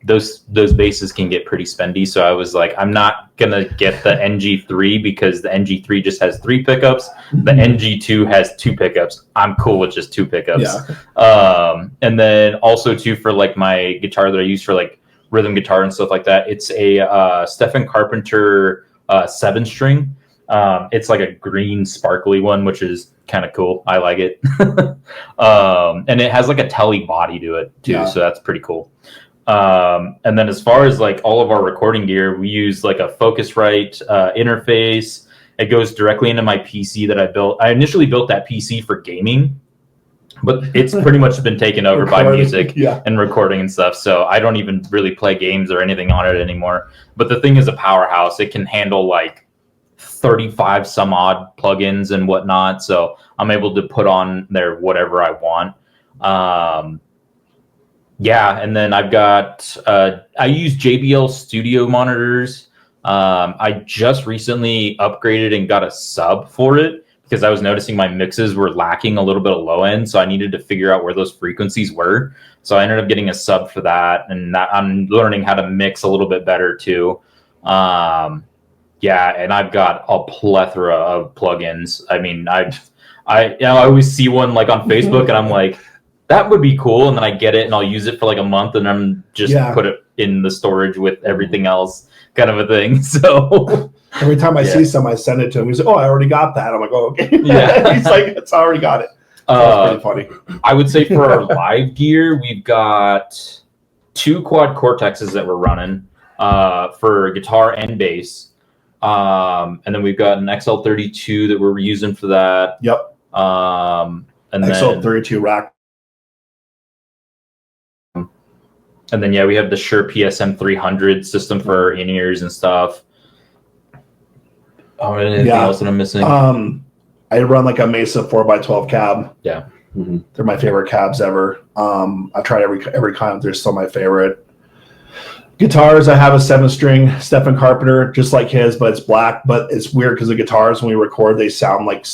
Those basses can get pretty spendy, so I was like, I'm not gonna get the NG3 because the NG3 just has 3 pickups. The NG2 has 2 pickups. I'm cool with just 2 pickups. Yeah. And then also too, for like my guitar that I use for like rhythm guitar and stuff like that, it's a Stephen Carpenter 7-string. It's like a green sparkly one, which is kind of cool. I like it. And it has like a telly body to it too, so that's pretty cool. And then as far as like all of our recording gear, we use like a Focusrite interface. It goes directly into my PC that I built. I initially built that PC for gaming, but it's pretty much been taken over by music and recording and stuff. So I don't even really play games or anything on it anymore. But the thing is a powerhouse. It can handle like 35 some odd plugins and whatnot. So I'm able to put on there whatever I want. And then I've got, I use JBL studio monitors. I just recently upgraded and got a sub for it because I was noticing my mixes were lacking a little bit of low end. So I needed to figure out where those frequencies were. So I ended up getting a sub for that. And I'm learning how to mix a little bit better too. And I've got a plethora of plugins. I mean, I always see one like on Facebook and I'm like, that would be cool. And then I get it and I'll use it for like a month and I'm just put it in the storage with everything else kind of a thing. So every time I see some, I send it to him. He's like, oh, I already got that. I'm like, oh, okay. Yeah. He's like, it's already got it. So that's pretty funny. I would say for our live gear, we've got 2 quad Cortexes that we're running for guitar and bass. And then we've got an XL32 that we're using for that. Yep. And XL32 rack. And then we have the Shure PSM 300 system for our in-ears and stuff. Oh, anything else that I'm missing? I run like a Mesa 4x12 cab. Yeah. Mm-hmm. They're my favorite cabs ever. I tried every kind. They're still my favorite. Guitars, I have a 7-string Stephen Carpenter, just like his, but it's black. But it's weird because the guitars, when we record, they sound like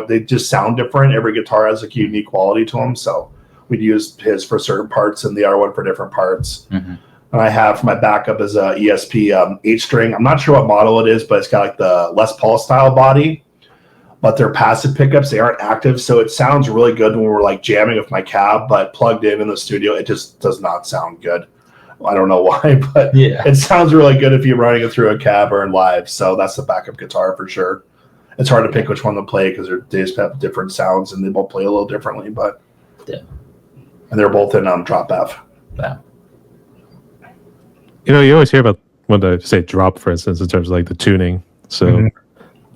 they just sound different. Every guitar has a unique quality to them. So we'd use his for certain parts and the other one for different parts. Mm-hmm. And I have my backup is a ESP 8-string. I'm not sure what model it is, but it's got like the Les Paul style body. But they're passive pickups. They aren't active. So it sounds really good when we're like jamming with my cab, but plugged in the studio, it just does not sound good. I don't know why, but it sounds really good if you're running it through a cab or in live. So that's the backup guitar for sure. It's hard to pick which one to play because they just have different sounds and they both play a little differently. But and they're both in drop F. Yeah. You know, you always hear about when to say drop, for instance, in terms of like the tuning. So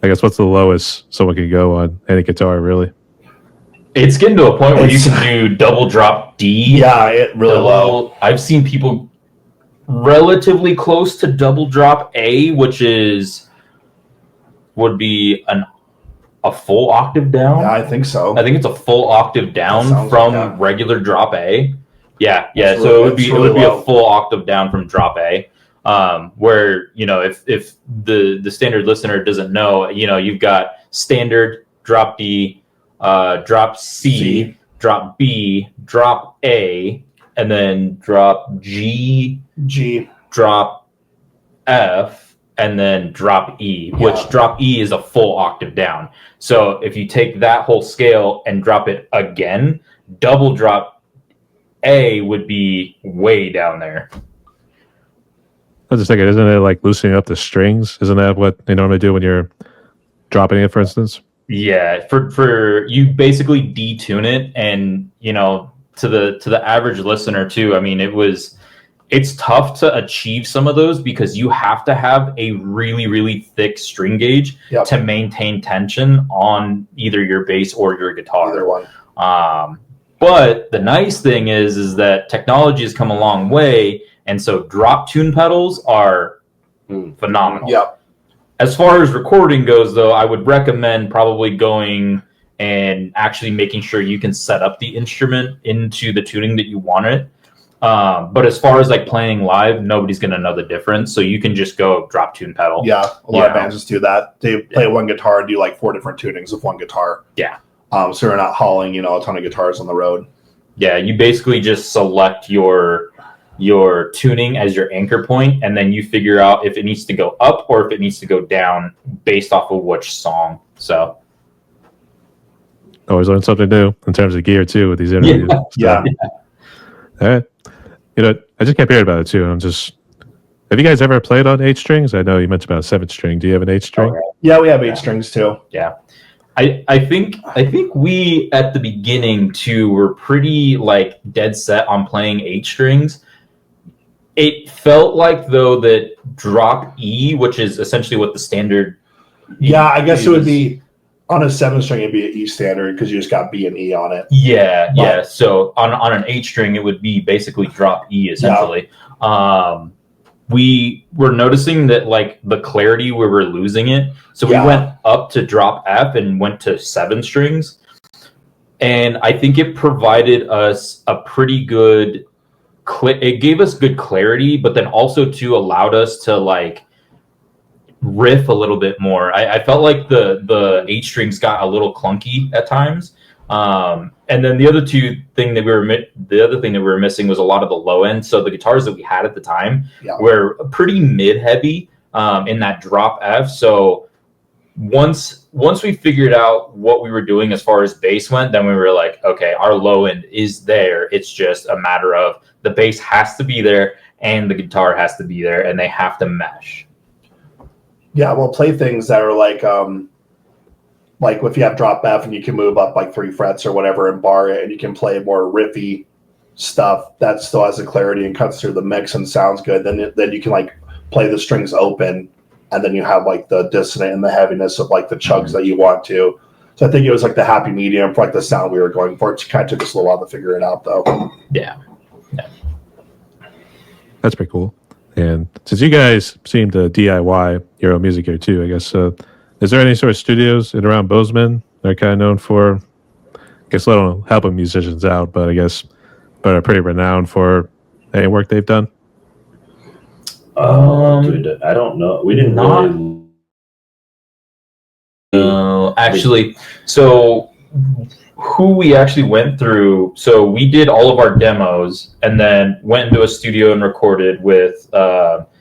I guess what's the lowest someone could go on any guitar, really? It's getting to a point where you can do double drop D. Yeah, it really low. I've seen people relatively close to double drop A, which would be a full octave down. Yeah, I think so. I think it's a full octave down from regular drop A. Yeah. So it would be a full octave down from drop A. Where, you know, if the standard listener doesn't know, you know, you've got standard, drop D, drop C, drop B, drop A, and then drop G, drop F, and then drop E, which drop E is a full octave down. So if you take that whole scale and drop it again, double drop A would be way down there. I was just thinking, isn't it like loosening up the strings? Isn't that what they normally do when you're dropping it, for instance? Yeah, for you basically detune it, and you know, to the average listener too. I mean, it was it's tough to achieve some of those because you have to have a really, really thick string gauge to maintain tension on either your bass or your guitar. Either one. But the nice thing is that technology has come a long way, and so drop tune pedals are phenomenal. Yep. As far as recording goes, though, I would recommend probably going and actually making sure you can set up the instrument into the tuning that you want it. But as far as like playing live, nobody's going to know the difference. So you can just go drop tune pedal. Yeah, a lot of bands just do that. They play one guitar and do like 4 different tunings of one guitar. Yeah. So you're not hauling, a ton of guitars on the road. Yeah, you basically just select your tuning as your anchor point, and then you figure out if it needs to go up or if it needs to go down based off of which song. So always learn something new in terms of gear too with these interviews. Yeah. All right. I just kept hearing about it too. And have you guys ever played on 8 strings? I know you mentioned about 7 string. Do you have an 8 string? Okay. Yeah, we have 8 strings too. Yeah. I think we at the beginning too were pretty like dead set on playing 8 strings. It felt like though that drop E, which is essentially what the standard. Yeah, I guess it would be on a 7 string. It'd be an E standard because you just got B and E on it. Yeah, yeah. So on an 8 string, it would be basically drop E essentially. Yeah. We were noticing that like the clarity we were losing it. So we went up to drop F and went to 7 strings. And I think it provided us a pretty good, it gave us good clarity, but then also too allowed us to like riff a little bit more. I felt like the 8 strings got a little clunky at times. And then the other thing that we were missing was a lot of the low end. So the guitars that we had at the time were pretty mid heavy in that drop F. So once we figured out what we were doing as far as bass went, then we were like, okay, our low end is there. It's just a matter of the bass has to be there and the guitar has to be there, and they have to mesh. Yeah, we'll play things that are like if you have drop F and you can move up like 3 frets or whatever and bar it, and you can play more riffy stuff that still has the clarity and cuts through the mix and sounds good. Then you can like play the strings open, and then you have like the dissonant and the heaviness of like the chugs that you want to. So I think it was like the happy medium for like the sound we were going for. It kind of took us a little while to figure it out though. Yeah. That's pretty cool. And since you guys seem to DIY your own music here too, I guess, is there any sort of studios in around Bozeman that are kind of known for, I guess, let alone helping musicians out, but are pretty renowned for any work they've done? Dude, I don't know. We didn't actually. So who we actually went through, so we did all of our demos and then went into a studio and recorded with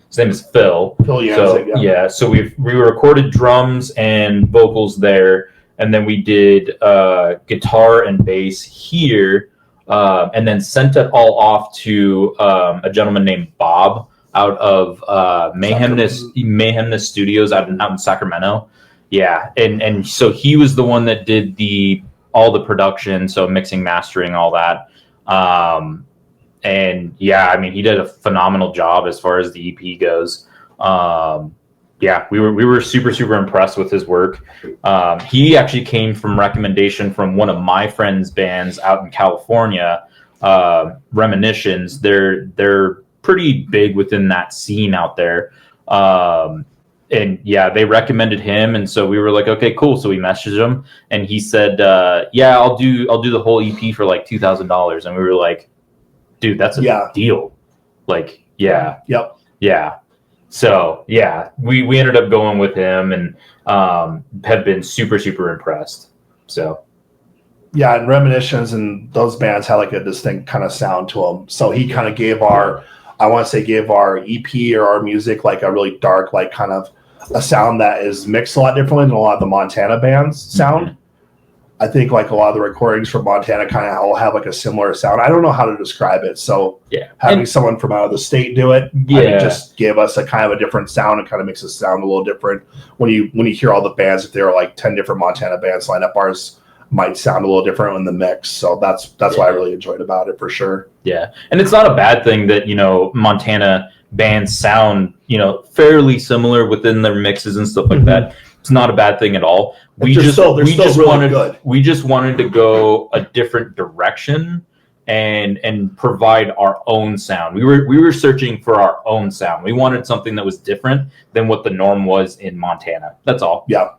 his name is Phil. So we recorded drums and vocals there, and then we did guitar and bass here, and then sent it all off to a gentleman named Bob out of Mayhemness Studios out in Sacramento. Yeah, and so he was the one that did all the production, so mixing, mastering, all that. And yeah, I mean, he did a phenomenal job as far as the EP goes. Yeah, we were super, super impressed with his work. He actually came from recommendation from one of my friend's bands out in California, Reminiscence. They're pretty big within that scene out there. And yeah, they recommended him, and so we were like, okay, cool. So we messaged him, and he said, yeah, I'll do the whole EP for like $2,000. And we were like, dude, that's a deal. Like, yeah. Yep. Yeah. So yeah, we ended up going with him, and have been super, super impressed. So yeah, and Reminiscence and those bands had like a distinct kind of sound to them. So he kind of gave our EP or our music like a really dark, like kind of a sound that is mixed a lot differently than a lot of the Montana bands sound. Mm-hmm. I think like a lot of the recordings from Montana kind of all have like a similar sound. I don't know how to describe it. So having someone from out of the state do it, I think just gave us a kind of a different sound. It kind of makes it sound a little different when you hear all the bands. If there are like 10 different Montana bands lined up, ours might sound a little different in the mix. So that's what I really enjoyed about it for sure. Yeah, and it's not a bad thing that Montana bands sound fairly similar within their mixes and stuff like that. It's not a bad thing at all. We just wanted to go a different direction and provide our own sound. We were searching for our own sound. We wanted something that was different than what the norm was in Montana. That's all. Yeah.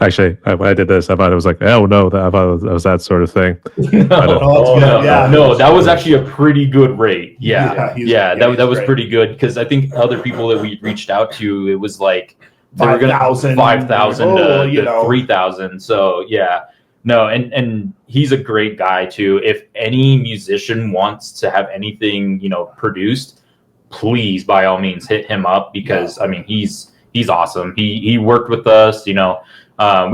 Actually, when I did this, I thought it was like, oh no, I thought it was that sort of thing. No, that was actually a pretty good rate. That was great. pretty good because I think other people that we reached out to, it was like 5,000 to 3,000. So no, and he's a great guy too. If any musician wants to have anything produced, please by all means hit him up because I mean he's awesome. He worked with us. We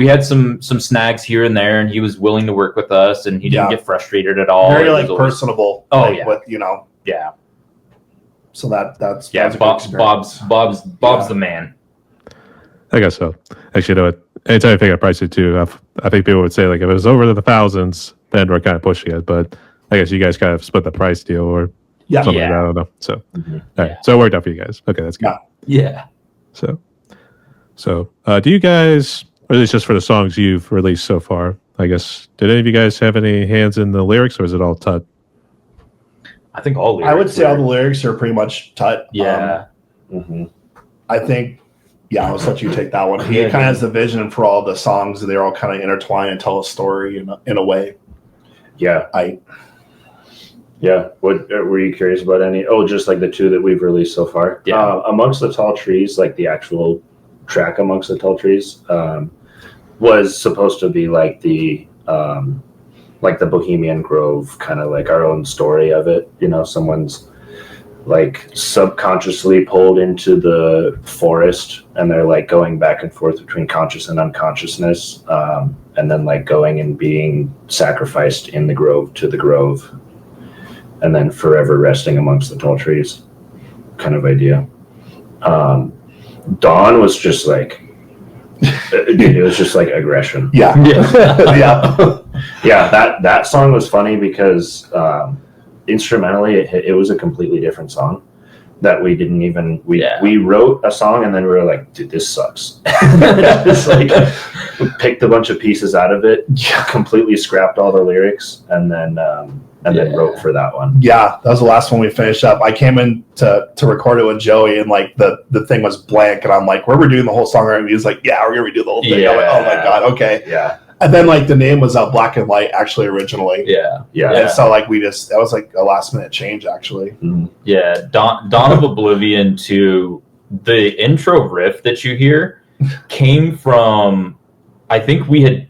had some snags here and there, and he was willing to work with us, and he didn't get frustrated at all. Very personable. With, Yeah. So that's Bob's the man. I guess so. Actually, anytime I think I priced it too, I think people would say like if it was over the thousands, then we're kind of pushing it. But I guess you guys kind of split the price deal or something like that. I don't know. So, all right. So it worked out for you guys. Okay, that's good. Yeah. So do you guys, or at least just for the songs you've released so far, I guess, did any of you guys have any hands in the lyrics, or is it all Tut? I think all lyrics. I would say all the lyrics are pretty much Tut. Yeah. I think, I'll let you take that one. He kind of has the vision for all the songs. They're all kind of intertwined and tell a story in a way. Yeah. What were you curious about? Just like the two that we've released so far? Yeah. Amongst the Tall Trees, like the actual track Amongst the Tall Trees was supposed to be like the Bohemian Grove, kind of like our own story of it. Someone's like subconsciously pulled into the forest and they're like going back and forth between conscious and unconsciousness, and then like going and being sacrificed in the grove to the grove, and then forever resting amongst the tall trees kind of idea. Dawn was just like, it was just like aggression. Yeah. That song was funny because instrumentally it was a completely different song that we didn't even we wrote a song and then we were like, dude, this sucks. Just like we picked a bunch of pieces out of it, completely scrapped all the lyrics, and then wrote for that one. Yeah, that was the last one we finished up. I came in to record it with Joey, and like the thing was blank, and I'm like, we're redoing the whole song, right? And he was like, yeah, we're gonna redo the whole thing. I'm like, oh my god, okay. Yeah. And then like the name was Black and Light actually originally. Yeah. And so like that was like a last minute change actually. Yeah, Dawn of Oblivion to the intro riff that you hear came from, I think we had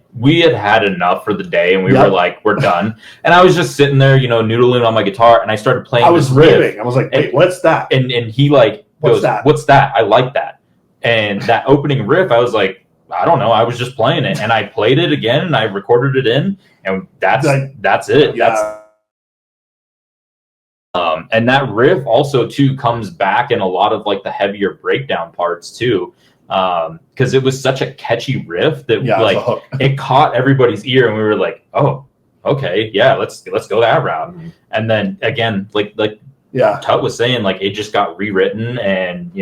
enough for the day, and we were like, we're done. And I was just sitting there, noodling on my guitar, and I started playing. I was riffing. I was like, wait, what's that? And he like goes, what's that? I like that. And that opening riff, I was like, I don't know. I was just playing it, and I played it again, and I recorded it in, and that's it. Yeah. And that riff also too comes back in a lot of like the heavier breakdown parts too, because it was such a catchy riff that like it caught everybody's ear, and we were like, oh, okay, yeah, let's go that route. And then again, like Tut was saying, like it just got rewritten, and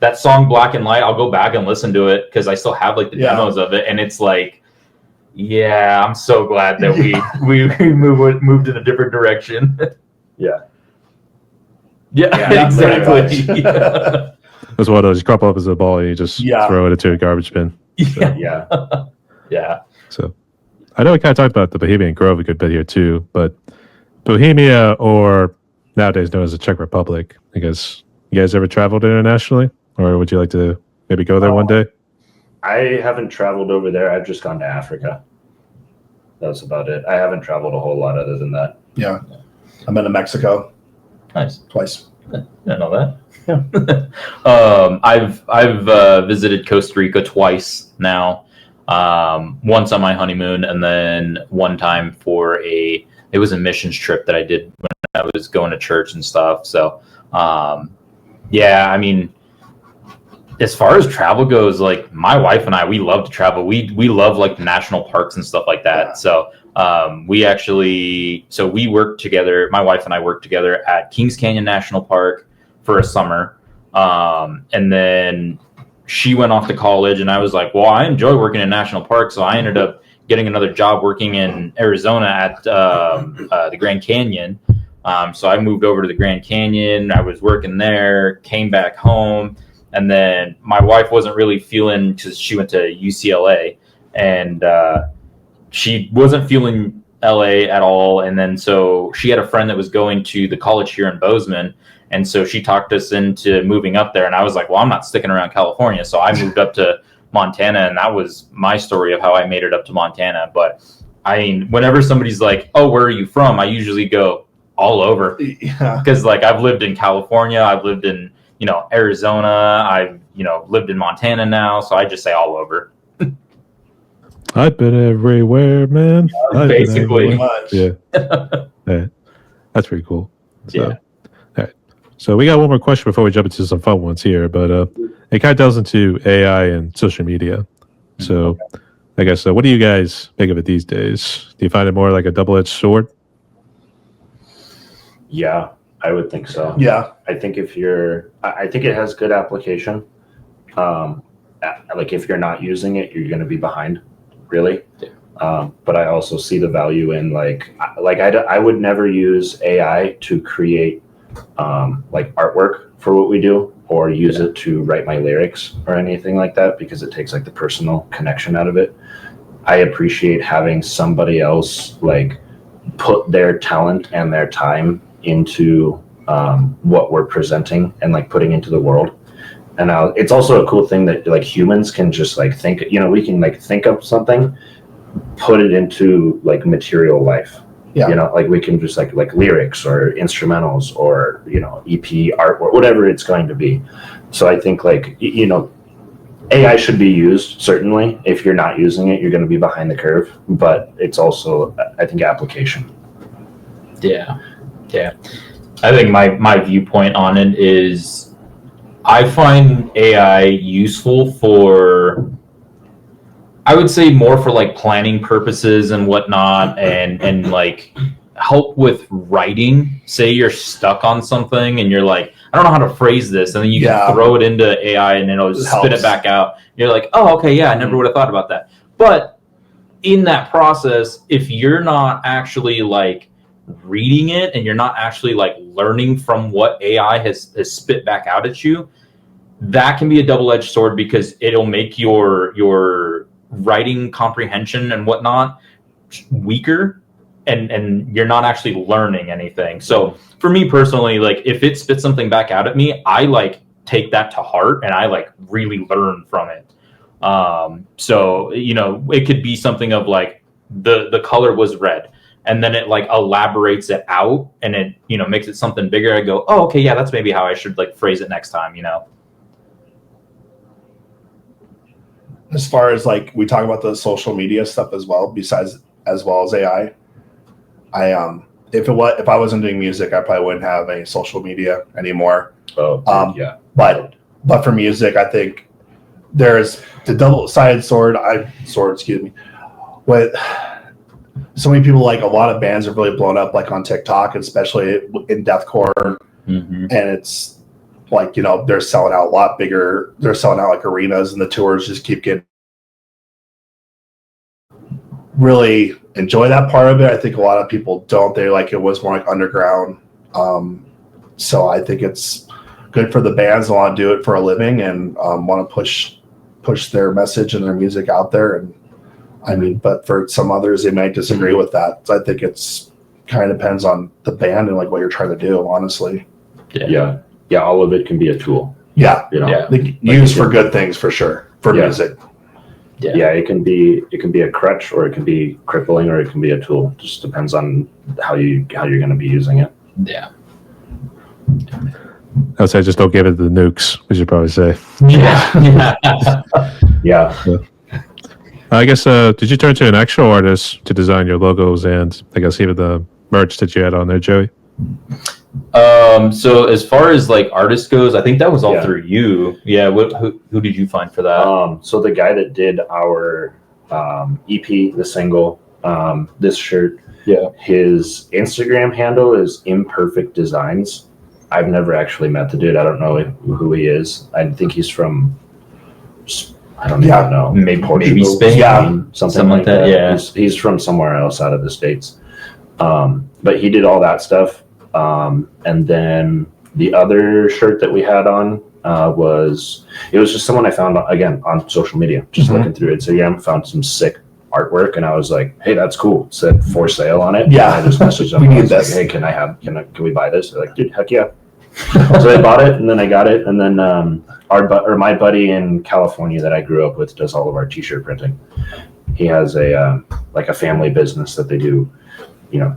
that song Black and Light, I'll go back and listen to it because I still have like the demos of it, and it's like, I'm so glad that we moved in a different direction. Exactly. That's one of those, you crop up as a ball and you just throw it into a garbage bin. So. So I know we kind of talked about the Bohemian Grove a good bit here too, but Bohemia, or nowadays known as the Czech Republic, I guess, you guys ever traveled internationally? Or would you like to maybe go there one day? I haven't traveled over there. I've just gone to Africa. That's about it. I haven't traveled a whole lot other than that. Yeah. I've been to Mexico. Nice. Twice. I didn't know that. Yeah. I've visited Costa Rica twice now. Once on my honeymoon, and then one time it was a missions trip that I did when I was going to church and stuff. So, I mean, as far as travel goes, like my wife and I, we love to travel. We love like national parks and stuff like that. Yeah. So we worked together. My wife and I worked together at Kings Canyon National Park for a summer, and then she went off to college, and I was like, well, I enjoy working in national parks, so I ended up getting another job working in Arizona at the Grand Canyon. So I moved over to the Grand Canyon. I was working there, came back home. And then my wife wasn't really feeling, because she went to UCLA, and she wasn't feeling LA at all. And then so she had a friend that was going to the college here in Bozeman. And so she talked us into moving up there. And I was like, well, I'm not sticking around California. So I moved up to Montana. And that was my story of how I made it up to Montana. But I mean, whenever somebody's like, oh, where are you from? I usually go all over. Yeah. Because like I've lived in California, I've lived in Arizona, I've lived in Montana now, so I just say all over. I've been everywhere, man. I've been Basically. everywhere. Much. Yeah. Yeah. That's pretty cool. So, Yeah. all right. So we got one more question before we jump into some fun ones here, but it kind of delves into AI and social media. So I guess, what do you guys think of it these days? Do you find it more like a double-edged sword? Yeah, I would think so. Yeah. I think I think it has good application. Like if you're not using it, you're going to be behind, really. Yeah. But I also see the value in I would never use AI to create like artwork for what we do, or use it to write my lyrics or anything like that, because it takes like the personal connection out of it. I appreciate having somebody else like put their talent and their time into what we're presenting and like putting into the world. And it's also a cool thing that like humans can just like think, we can like think of something, put it into like material life. Yeah. Like we can just like lyrics or instrumentals or EP art or whatever it's going to be. So I think like AI should be used, certainly. If you're not using it, you're going to be behind the curve, but it's also, I think, application. Yeah. I think my viewpoint on it is I find AI useful for, I would say more for like planning purposes and whatnot, and like help with writing. Say you're stuck on something and you're like, I don't know how to phrase this, and then you can throw it into AI and it'll spit it back out. You're like, oh, okay, yeah, I never would have thought about that. But in that process, if you're not actually like reading it and you're not actually like learning from what AI has spit back out at you, that can be a double-edged sword, because it'll make your writing comprehension and whatnot weaker, and you're not actually learning anything. So for me personally, like if it spits something back out at me, I like take that to heart and I like really learn from it. So it could be something of like the color was red, and then it like elaborates it out and it makes it something bigger. I go, oh, okay, yeah, that's maybe how I should like phrase it next time. As far as like we talk about the social media stuff as well as AI, if I wasn't doing music, I probably wouldn't have any social media anymore. Yeah. But for music, I think there's the double-sided sword. Excuse me. With so many people, like a lot of bands have really blown up, like on TikTok, especially in deathcore, and it's like they're selling out a lot bigger. They're selling out like arenas, and the tours just keep getting. Really enjoy that part of it. I think a lot of people don't. They like it was more like underground. So I think it's good for the bands that want to do it for a living and want to push their message and their music out there. And I mean, but for some others, they might disagree with that. So I think it's kind of depends on the band and like what you're trying to do, honestly. Yeah. All of it can be a tool. Yeah. Used for good things for sure. For music. Yeah, it can be a crutch, or it can be crippling, or it can be a tool. Just depends on how you're going to be using it. Yeah. I would say just don't give it the nukes, we should probably say. Yeah. I guess, did you turn to an actual artist to design your logos and I guess even the merch that you had on there, Joey? So as far as like artist goes, I think that was all Yeah. through you. Yeah. Who did you find for that? So the guy that did our EP, the single, this shirt, Yeah. his Instagram handle is Imperfect Designs. I've never actually met the dude. I don't know who he is. I think he's from, I don't Yeah. even know. Maybe Spain. Yeah. Something like that. Yeah. He's from somewhere else out of the States. But he did all that stuff. And then the other shirt that we had on it was just someone I found again on social media, just looking through Instagram, found some sick artwork, and I was like, hey, that's cool. It said for sale on it. Yeah. And I just messaged them. We I need was this. like, hey, can we buy this? They're like, dude, heck yeah. So I bought it, and then I got it, and then my buddy in California that I grew up with does all of our t-shirt printing. He has a like a family business that they do,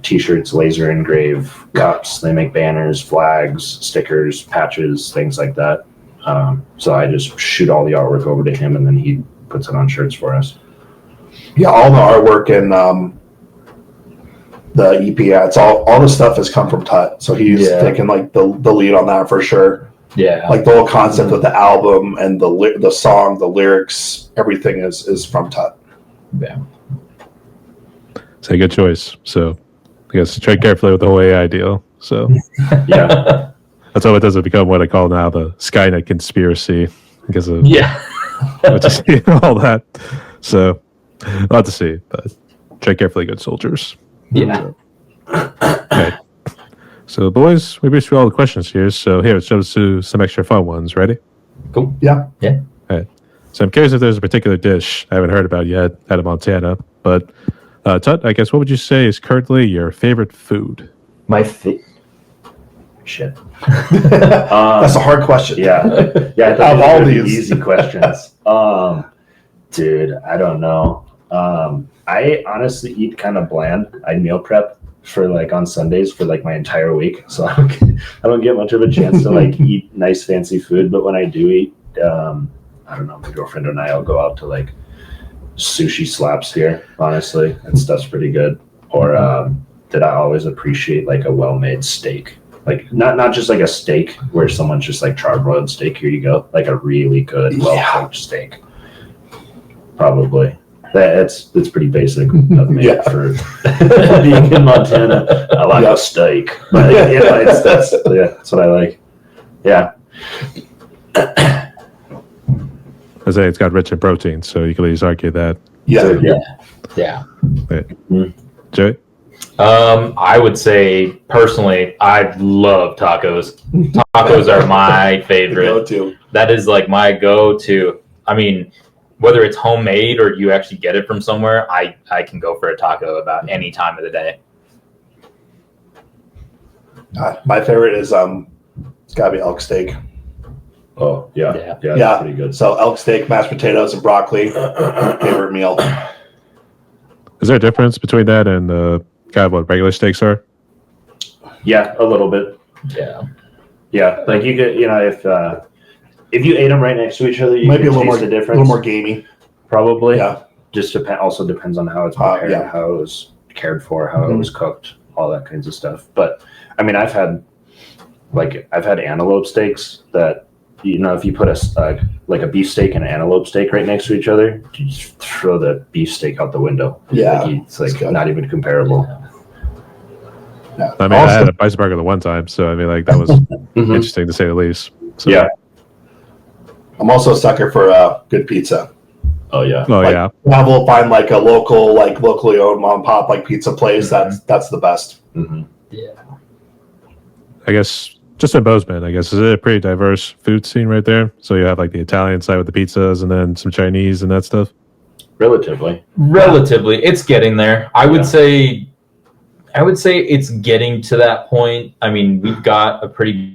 t-shirts, laser engrave, cups. They make banners, flags, stickers, patches, things like that. So I just shoot all the artwork over to him, and then he puts it on shirts for us. Yeah, all the artwork and the EP, it's all the stuff has come from Tut. So he's taken like the lead on that for sure. Yeah. Like the whole concept of the album and the song, the lyrics, everything is from Tut. Yeah. It's a good choice. So I guess tread carefully with the whole AI deal. So Yeah. that's how it doesn't become what I call now the Skynet conspiracy because of Yeah. all that. So we'll have to see, but tread carefully, good soldiers. Yeah. Okay. So, boys, we reached through all the questions here. So, here, let's jump to some extra fun ones. Ready? Cool. Yeah. Yeah. All right. So, I'm curious if there's a particular dish I haven't heard about yet out of Montana. But, Tut, I guess, what would you say is currently your favorite food? Shit. That's a hard question. Yeah. I thought Of all these were the these. easy questions. Dude, I don't know. I honestly eat kind of bland. I meal prep for like on Sundays for like my entire week, so I don't get much of a chance to like eat nice fancy food. But when I do eat, I don't know, my girlfriend and I will go out to like sushi slaps here. Honestly, that stuff's pretty good. Or did I always appreciate like a well-made steak? Like not just like a steak where someone's just like charbroiled steak. Here you go, like a really good well-cooked steak. Probably. That's pretty basic of me for being in Montana. I like a steak. But that's what I like. Yeah. I say it's got rich in protein, so you could at least argue that. Yeah. Yeah. Joey? I would say personally, I love tacos. Tacos are my favorite. Go-to. That is like my go-to. I mean, whether it's homemade or you actually get it from somewhere, I can go for a taco about any time of the day. My favorite is it's gotta be elk steak. Oh yeah. Yeah. That's Yeah. pretty good. So elk steak, mashed potatoes, and broccoli. Favorite meal. Is there a difference between that and kind of what regular steaks are? Yeah, a little bit. Yeah. Yeah, like you get, if you ate them right next to each other, you Might be can a little taste more the difference. A little more gamey. Probably. Yeah. Just also depends on how it's prepared, yeah. how it was cared for, how it was cooked, all that kinds of stuff. But I mean, I've had antelope steaks that, if you put a beef steak and an antelope steak right next to each other, you just throw the beef steak out the window. Yeah, it's like good. not even comparable. Yeah. I mean, I had a Spice Burger the one time, so I mean, like, that was interesting to say the least. So, Yeah. I'm also a sucker for good pizza. Oh yeah. Oh, Like, yeah. We'll find like a locally owned mom and pop like pizza place. That's the best. Mm-hmm. Yeah. I guess just in Bozeman, I guess, is it a pretty diverse food scene right there? So you have like the Italian side with the pizzas and then some Chinese and that stuff? Relatively. It's getting there. I would say it's getting to that point. I mean, we've got a pretty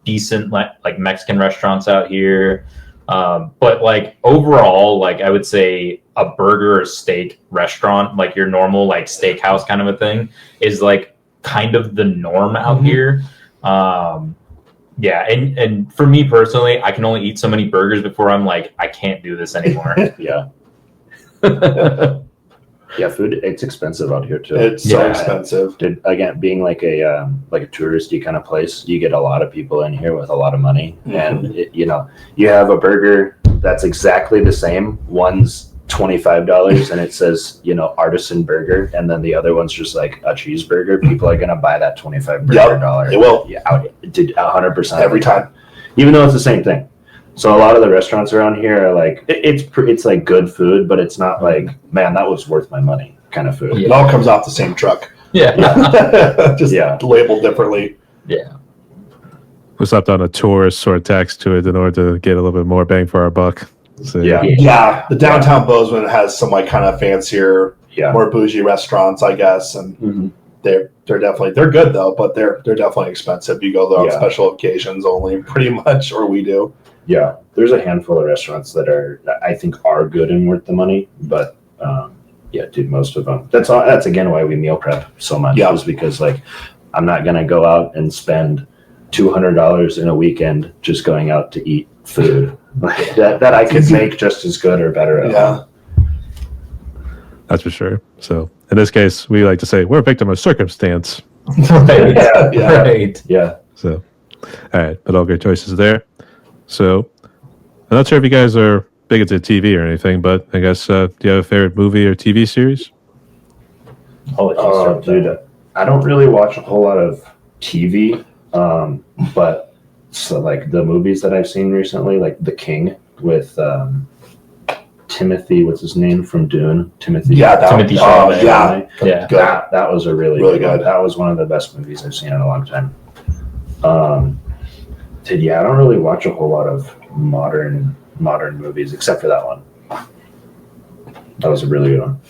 decent like Mexican restaurants out here. But like overall, like I would say a burger or steak restaurant, like your normal like steakhouse kind of a thing, is like kind of the norm out here. Yeah, and for me personally, I can only eat so many burgers before I'm like, I can't do this anymore. Yeah. Yeah, food, it's expensive out here too. It's so expensive. Again, being like a touristy kind of place, you get a lot of people in here with a lot of money, and you have a burger that's exactly the same. One's $25 and it says artisan burger, and then the other one's just like a cheeseburger. People are gonna buy that $25 burger. They will. Yeah, 100% Every time, even though it's the same thing. So a lot of the restaurants around here are like it's like good food, but it's not like, man, that was worth my money kind of food. it all comes off the same truck. Yeah. Just labeled differently. Yeah. We slapped on a tourist sort of tax to it in order to get a little bit more bang for our buck. So, Yeah, the downtown Bozeman has some like kind of fancier, more bougie restaurants, I guess, and they're good though, but they're definitely expensive. You go there on special occasions only, pretty much, or we do. Yeah, there's a handful of restaurants that I think are good and worth the money, but dude, most of them. That's again why we meal prep so much. Is because like I'm not gonna go out and spend $200 in a weekend just going out to eat food that I could make just as good or better at home. That's for sure. So in this case, we like to say we're a victim of circumstance. Right. Right. Yeah. So, all right, but all good choices there. So, I'm not sure if you guys are big into TV or anything, but I guess do you have a favorite movie or TV series? I'll let you start, dude, I don't really watch a whole lot of TV, but so like the movies that I've seen recently, like The King with Timothy, what's his name from Dune? Timothy Chalamet. Yeah. That was a really good. That was one of the best movies I've seen in a long time. I don't really watch a whole lot of modern movies except for that one. That was a really good one.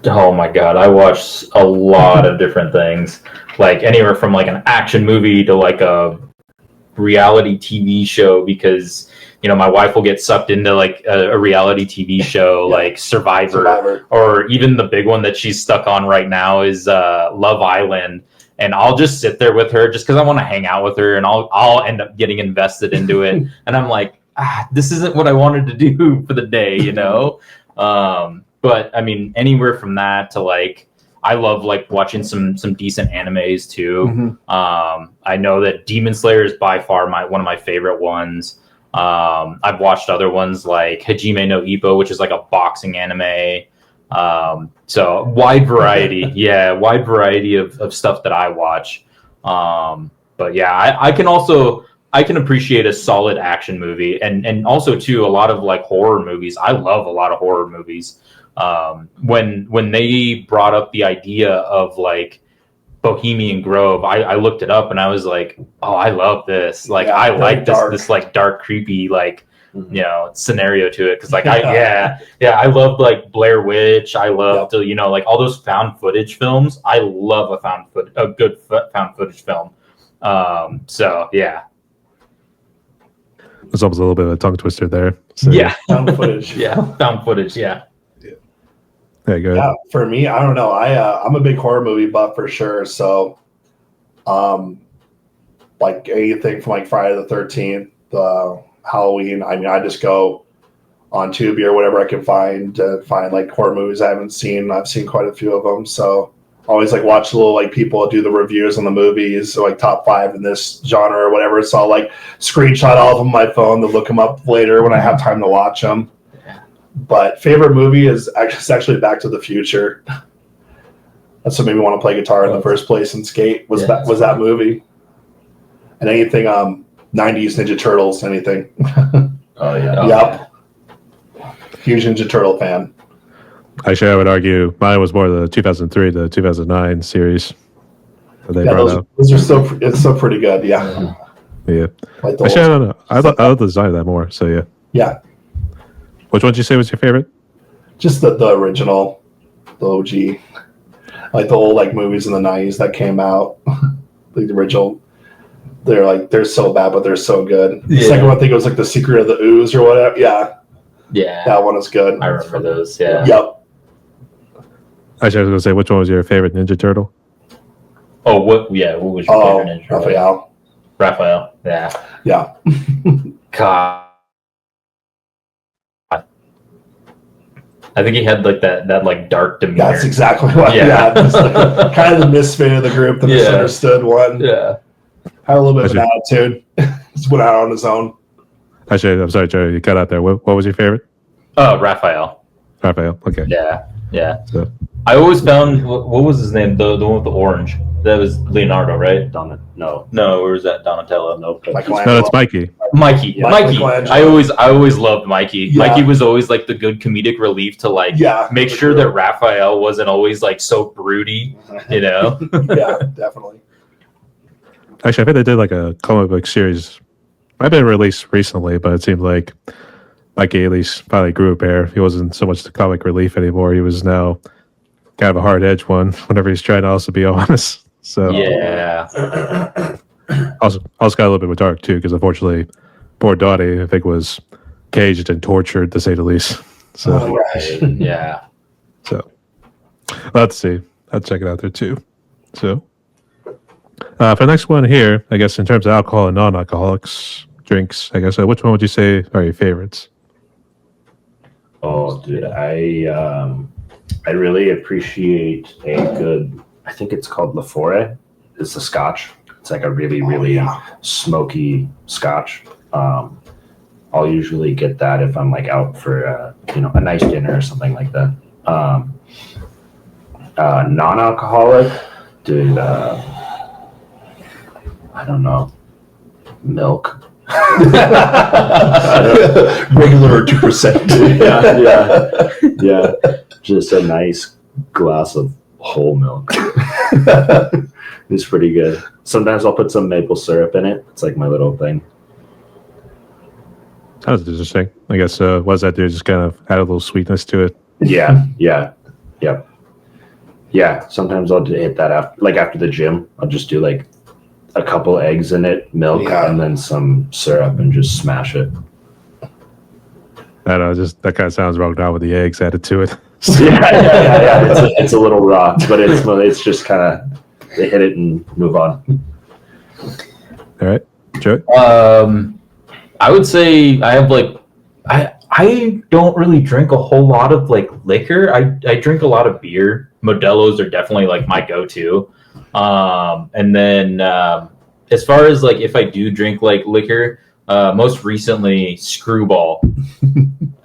Oh my God, I watched a lot of different things, like anywhere from like an action movie to like a reality TV show, because my wife will get sucked into like a reality TV show like Survivor, or even the big one that she's stuck on right now is Love Island. And I'll just sit there with her just because I want to hang out with her, and I'll end up getting invested into it. And I'm like, this isn't what I wanted to do for the day, But I mean, anywhere from that to like, I love like watching some decent animes too. I know that Demon Slayer is by far one of my favorite ones. I've watched other ones like Hajime no Ippo, which is like a boxing anime. So wide variety, wide variety of stuff that I watch. But yeah, I can appreciate a solid action movie, and also too a lot of like horror movies. I love a lot of horror movies. When they brought up the idea of like Bohemian Grove, I looked it up and I was like, oh, I love this. Like I like this like dark, creepy like scenario to it, because like I loved like Blair Witch. I loved like all those found footage films. I love a good found footage film. So yeah, There's almost a little bit of a tongue twister there. So, Found footage. Found footage. Yeah. There you go. Yeah, for me, I don't know. I'm a big horror movie buff for sure. So, like anything from like Friday the 13th, Halloween. I mean, I just go on Tubi or whatever I can find to find like horror movies I haven't seen. I've seen quite a few of them. So, always like watch little like people do the reviews on the movies, so like top 5 in this genre or whatever. So I'll like screenshot all of them on my phone to look them up later when I have time to watch them. But favorite movie is actually Back to the Future. That's what made me want to play guitar in the first place and skate. Was that movie? And anything 90s Ninja Turtles, anything. Oh yeah. Yep. Huge Ninja Turtle fan. Actually, I would argue mine was more the 2003 to 2009 series that they brought out. Those are it's so pretty good. Yeah. Yeah. Like Actually, I don't know. I love the design of that more. So yeah. Yeah. Which one did you say was your favorite? Just the original, the OG, like the old like movies in the 90s that came out, like the original. They're so bad, but they're so good. The second one, I think it was like The Secret of the Ooze or whatever. Yeah, that one is good. I remember those. Yeah. Yep. Actually, I was gonna say, which one was your favorite Ninja Turtle? Oh, what? Yeah, what was your favorite Ninja Turtle? Raphael. Yeah. I think he had like that like dark demeanor. That's exactly what. Yeah. Just like, kind of the misfit of the group, the misunderstood one. Yeah. Had a little bit of an attitude. Just went out on his own. Actually, I'm sorry, Joe, you cut out there. What was your favorite? Oh, Raphael. Raphael. Okay. Yeah. So, I always found what was his name? The one with the orange. That was Leonardo, right? No, Where was that? Donatello. nope. Michelangelo. no, it's Mikey. Mikey. Yeah, Mikey. Michelangelo. I always loved Mikey. Yeah. Mikey was always like the good comedic relief to like make sure that Raphael wasn't always like so broody, you know? Yeah, definitely. Actually, I think they did like a comic book series. Might have been released recently, but it seemed like Mikey at least finally grew a pair. He wasn't so much the comic relief anymore. He was now kind of a hard edge one whenever he's trying to also be honest. So Yeah. also got a little bit with dark too, because unfortunately, poor Dottie I think was caged and tortured to say the least. So Yeah. so let's see. I'll check it out there too. So for the next one here, I guess in terms of alcohol and non-alcoholics drinks, I guess which one would you say are your favorites? Oh, dude, I really appreciate a good. I think it's called Lafore. It's a Scotch. It's like a really smoky Scotch. I'll usually get that if I'm like out for a nice dinner or something like that. Non-alcoholic, dude. I don't know. Milk. Regular 2%. Yeah. Just a nice glass of whole milk. It's pretty good. Sometimes I'll put some maple syrup in it. It's like my little thing. That was interesting. I guess what does that do? Just kind of add a little sweetness to it. Yeah. Sometimes I'll hit that after the gym. I'll just do like a couple eggs in it, milk, and then some syrup, and just smash it. I don't know, just that kind of sounds wrong now with the eggs added to it. Yeah. It's a little raw, but it's just kind of they hit it and move on. All right, Joey. I would say I have like I don't really drink a whole lot of like liquor. I drink a lot of beer. Modelo's are definitely like my go-to. And then as far as like if I do drink like liquor, most recently Screwball.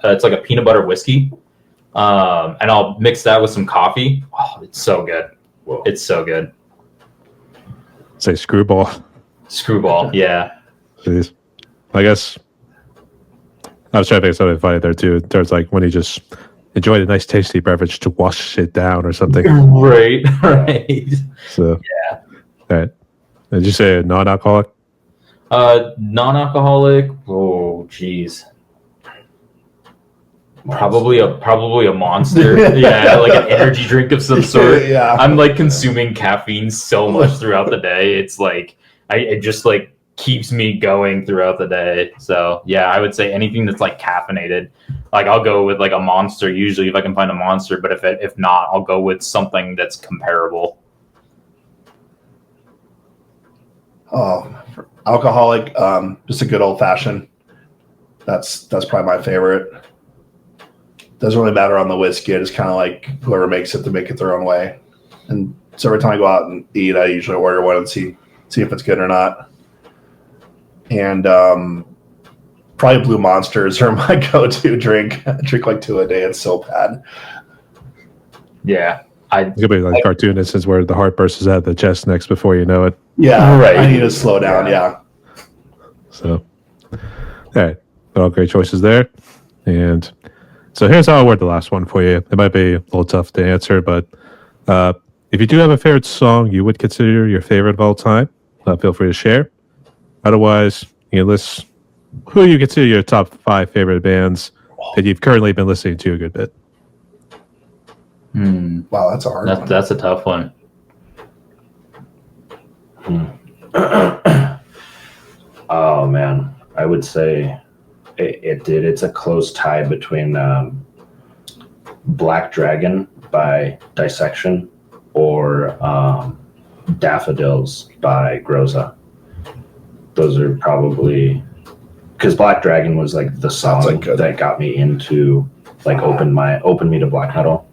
It's like a peanut butter whiskey. And I'll mix that with some coffee. Oh, it's so good. Whoa. It's so good. Say Screwball. Screwball, yeah. Jeez. I guess I was trying to think of something funny there too. There's like when you just enjoy a nice tasty beverage to wash it down or something. Right. So yeah. All right. Did you say non-alcoholic? Non-alcoholic. Oh, geez. Probably a Monster. Yeah, like an energy drink of some sort. Yeah. I'm like consuming caffeine so much throughout the day. It's like it just like keeps me going throughout the day. So yeah, I would say anything that's like caffeinated. Like I'll go with like a Monster usually if I can find a Monster, but if not, I'll go with something that's comparable. Oh, alcoholic, just a good old fashioned. That's probably my favorite. Doesn't really matter on the whiskey. I just kind of like whoever makes it to make it their own way. And so every time I go out and eat, I usually order one and see if it's good or not. And probably Blue Monsters are my go-to drink. I drink like 2 a day. It's so bad. Yeah, It's gonna be like cartoon instance where the heart bursts out of the chest next before you know it. Yeah, Right. I need to slow down. Yeah. So, all right, all great choices there. And so here's how I word the last one for you. It might be a little tough to answer, but if you do have a favorite song you would consider your favorite of all time, feel free to share. Otherwise, you can list who you consider your top 5 favorite bands that you've currently been listening to a good bit. Wow, that's a hard one. that's a tough one. Oh man, I would say it's a close tie between Black Dragon by Dissection or Daffodils by Groza. Those are probably because Black Dragon was like the song that got me into like opened me to black metal.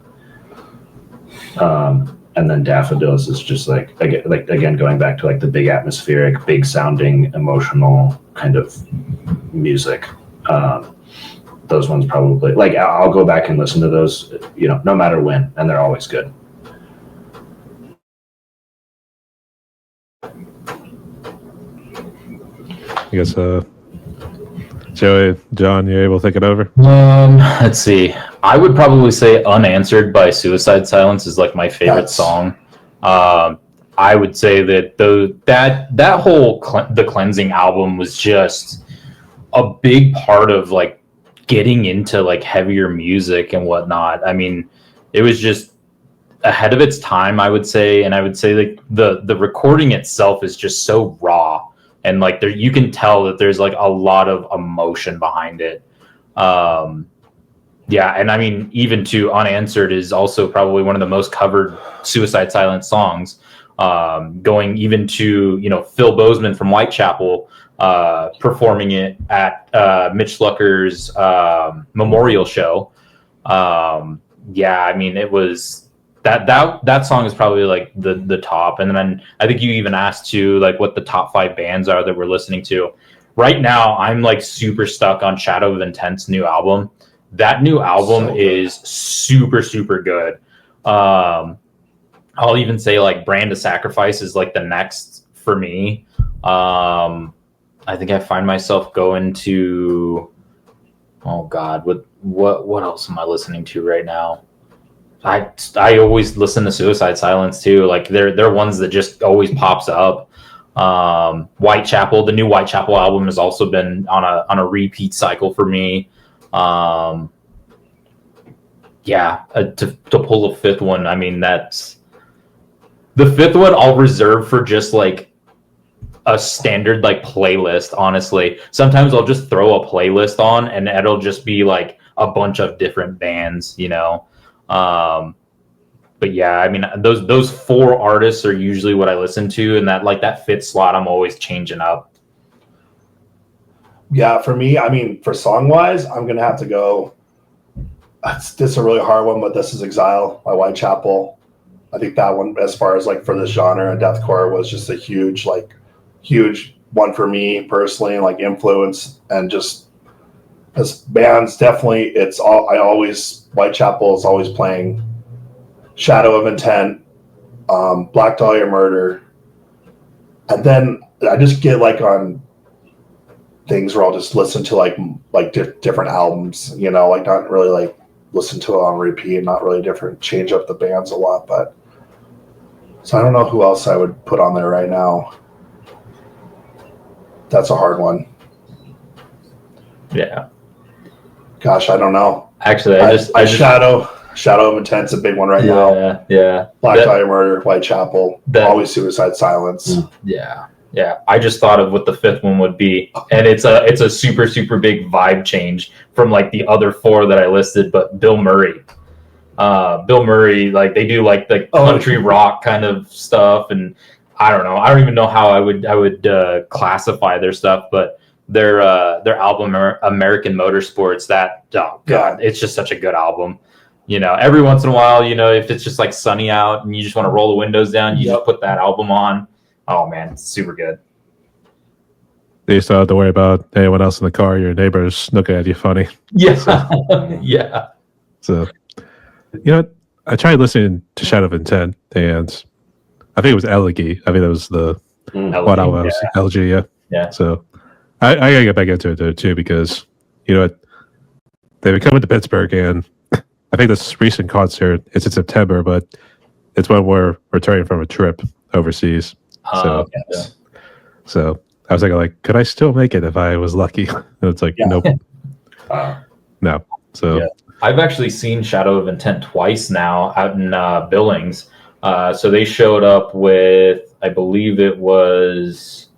And then Daffodils is just like again going back to like the big atmospheric, big sounding, emotional kind of music. Those ones probably like I'll go back and listen to those, no matter when, and they're always good. I guess Joey, John, you able to think it over? Let's see. I would probably say "Unanswered" by Suicide Silence is like my favorite song. I would say that that whole the Cleansing album was just a big part of like getting into like heavier music and whatnot. I mean, it was just ahead of its time, I would say, and I would say like the recording itself is just so raw, and like you can tell that there's like a lot of emotion behind it. Yeah, and I mean, even to "Unanswered" is also probably one of the most covered Suicide Silence songs. Going even to Phil Bozeman from Whitechapel performing it at Mitch Slucker's memorial show. Yeah, I mean, it was that song is probably like the top. And then I think you even asked to like what the top 5 bands are that we're listening to right now. I'm like super stuck on Shadow of Intent's new album. That new album is super, super good. I'll even say like Brand of Sacrifice is like the next for me. I think I find myself going to, oh God, what else am I listening to right now? I always listen to Suicide Silence too. Like they're ones that just always pops up. Whitechapel, the new Whitechapel album has also been on a repeat cycle for me. Yeah, to pull a fifth one, I mean, that's the fifth one I'll reserve for just like a standard like playlist. Honestly, sometimes I'll just throw a playlist on and it'll just be like a bunch of different bands, but yeah, I mean, those 4 artists are usually what I listen to, and that fifth slot I'm always changing up. Yeah, for me, I mean, for song wise, I'm gonna have to go. This is a really hard one, but This Is Exile by Whitechapel. I think that one, as far as like for this genre and deathcore, was just a huge one for me personally, and like influence, and just as bands, definitely Whitechapel is always playing Shadow of Intent, Black Dahlia Murder, and then I just get like on things where I'll just listen to like different albums, like not really like listen to it on repeat, not really change up the bands a lot, but so I don't know who else I would put on there right now. That's a hard one. Yeah. Gosh, I don't know. Actually, Shadow of Intent's a big one right now. Yeah. Black Dahlia Murder, Whitechapel, always Suicide Silence. Yeah. I just thought of what the fifth one would be, and it's a super, super big vibe change from like the other 4 that I listed. But Bill Murray, like they do like the country rock kind of stuff, and I don't know. I don't even know how I would classify their stuff, but their album American Motorsports, it's just such a good album. Every once in a while, if it's just like sunny out and you just want to roll the windows down, you just put that album on. Oh man, it's super good. You still have to worry about anyone else in the car. Your neighbors looking at you funny. Yeah, yeah. So, I tried listening to Shadow of Intent, and I think it was Elegy. I think that was the what I was Elegy. Yeah. So, I gotta get back into it though too, because they've been coming to Pittsburgh, and I think this recent concert is in September, but it's when we're returning from a trip overseas. So I was thinking, like, could I still make it if I was lucky? And it's like, nope. No. So I've actually seen Shadow of Intent twice now out in Billings. So they showed up with, I believe it was,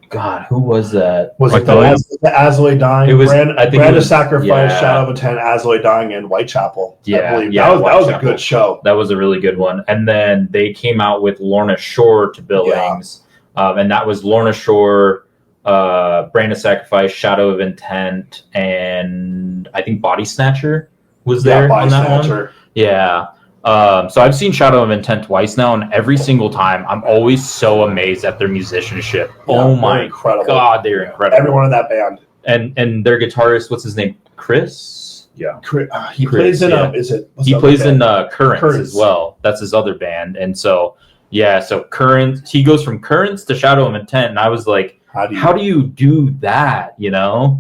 God, who was that? Was it the Azoy Dying? It was. Brand of Sacrifice, yeah. Shadow of Intent, Azoy Dying, and Whitechapel. Yeah, I believe. yeah, that was a good show. That was a really good one. And then they came out with Lorna Shore to Billings, and that was Lorna Shore, Brand of Sacrifice, Shadow of Intent, and I think Body Snatcher was there by on that one. Snatcher. Yeah. So I've seen Shadow of Intent twice now, and every single time I'm always so amazed at their musicianship. Oh they're my incredible. God, they're incredible. Everyone in that band. And their guitarist, what's his name? Chris? Yeah. He Chris, plays in yeah. what's He that plays band? in Currents Currents. as well. That's his other band. And so, yeah, so Currents, he goes from Currents to Shadow of Intent, and I was like, how do you do that, you know?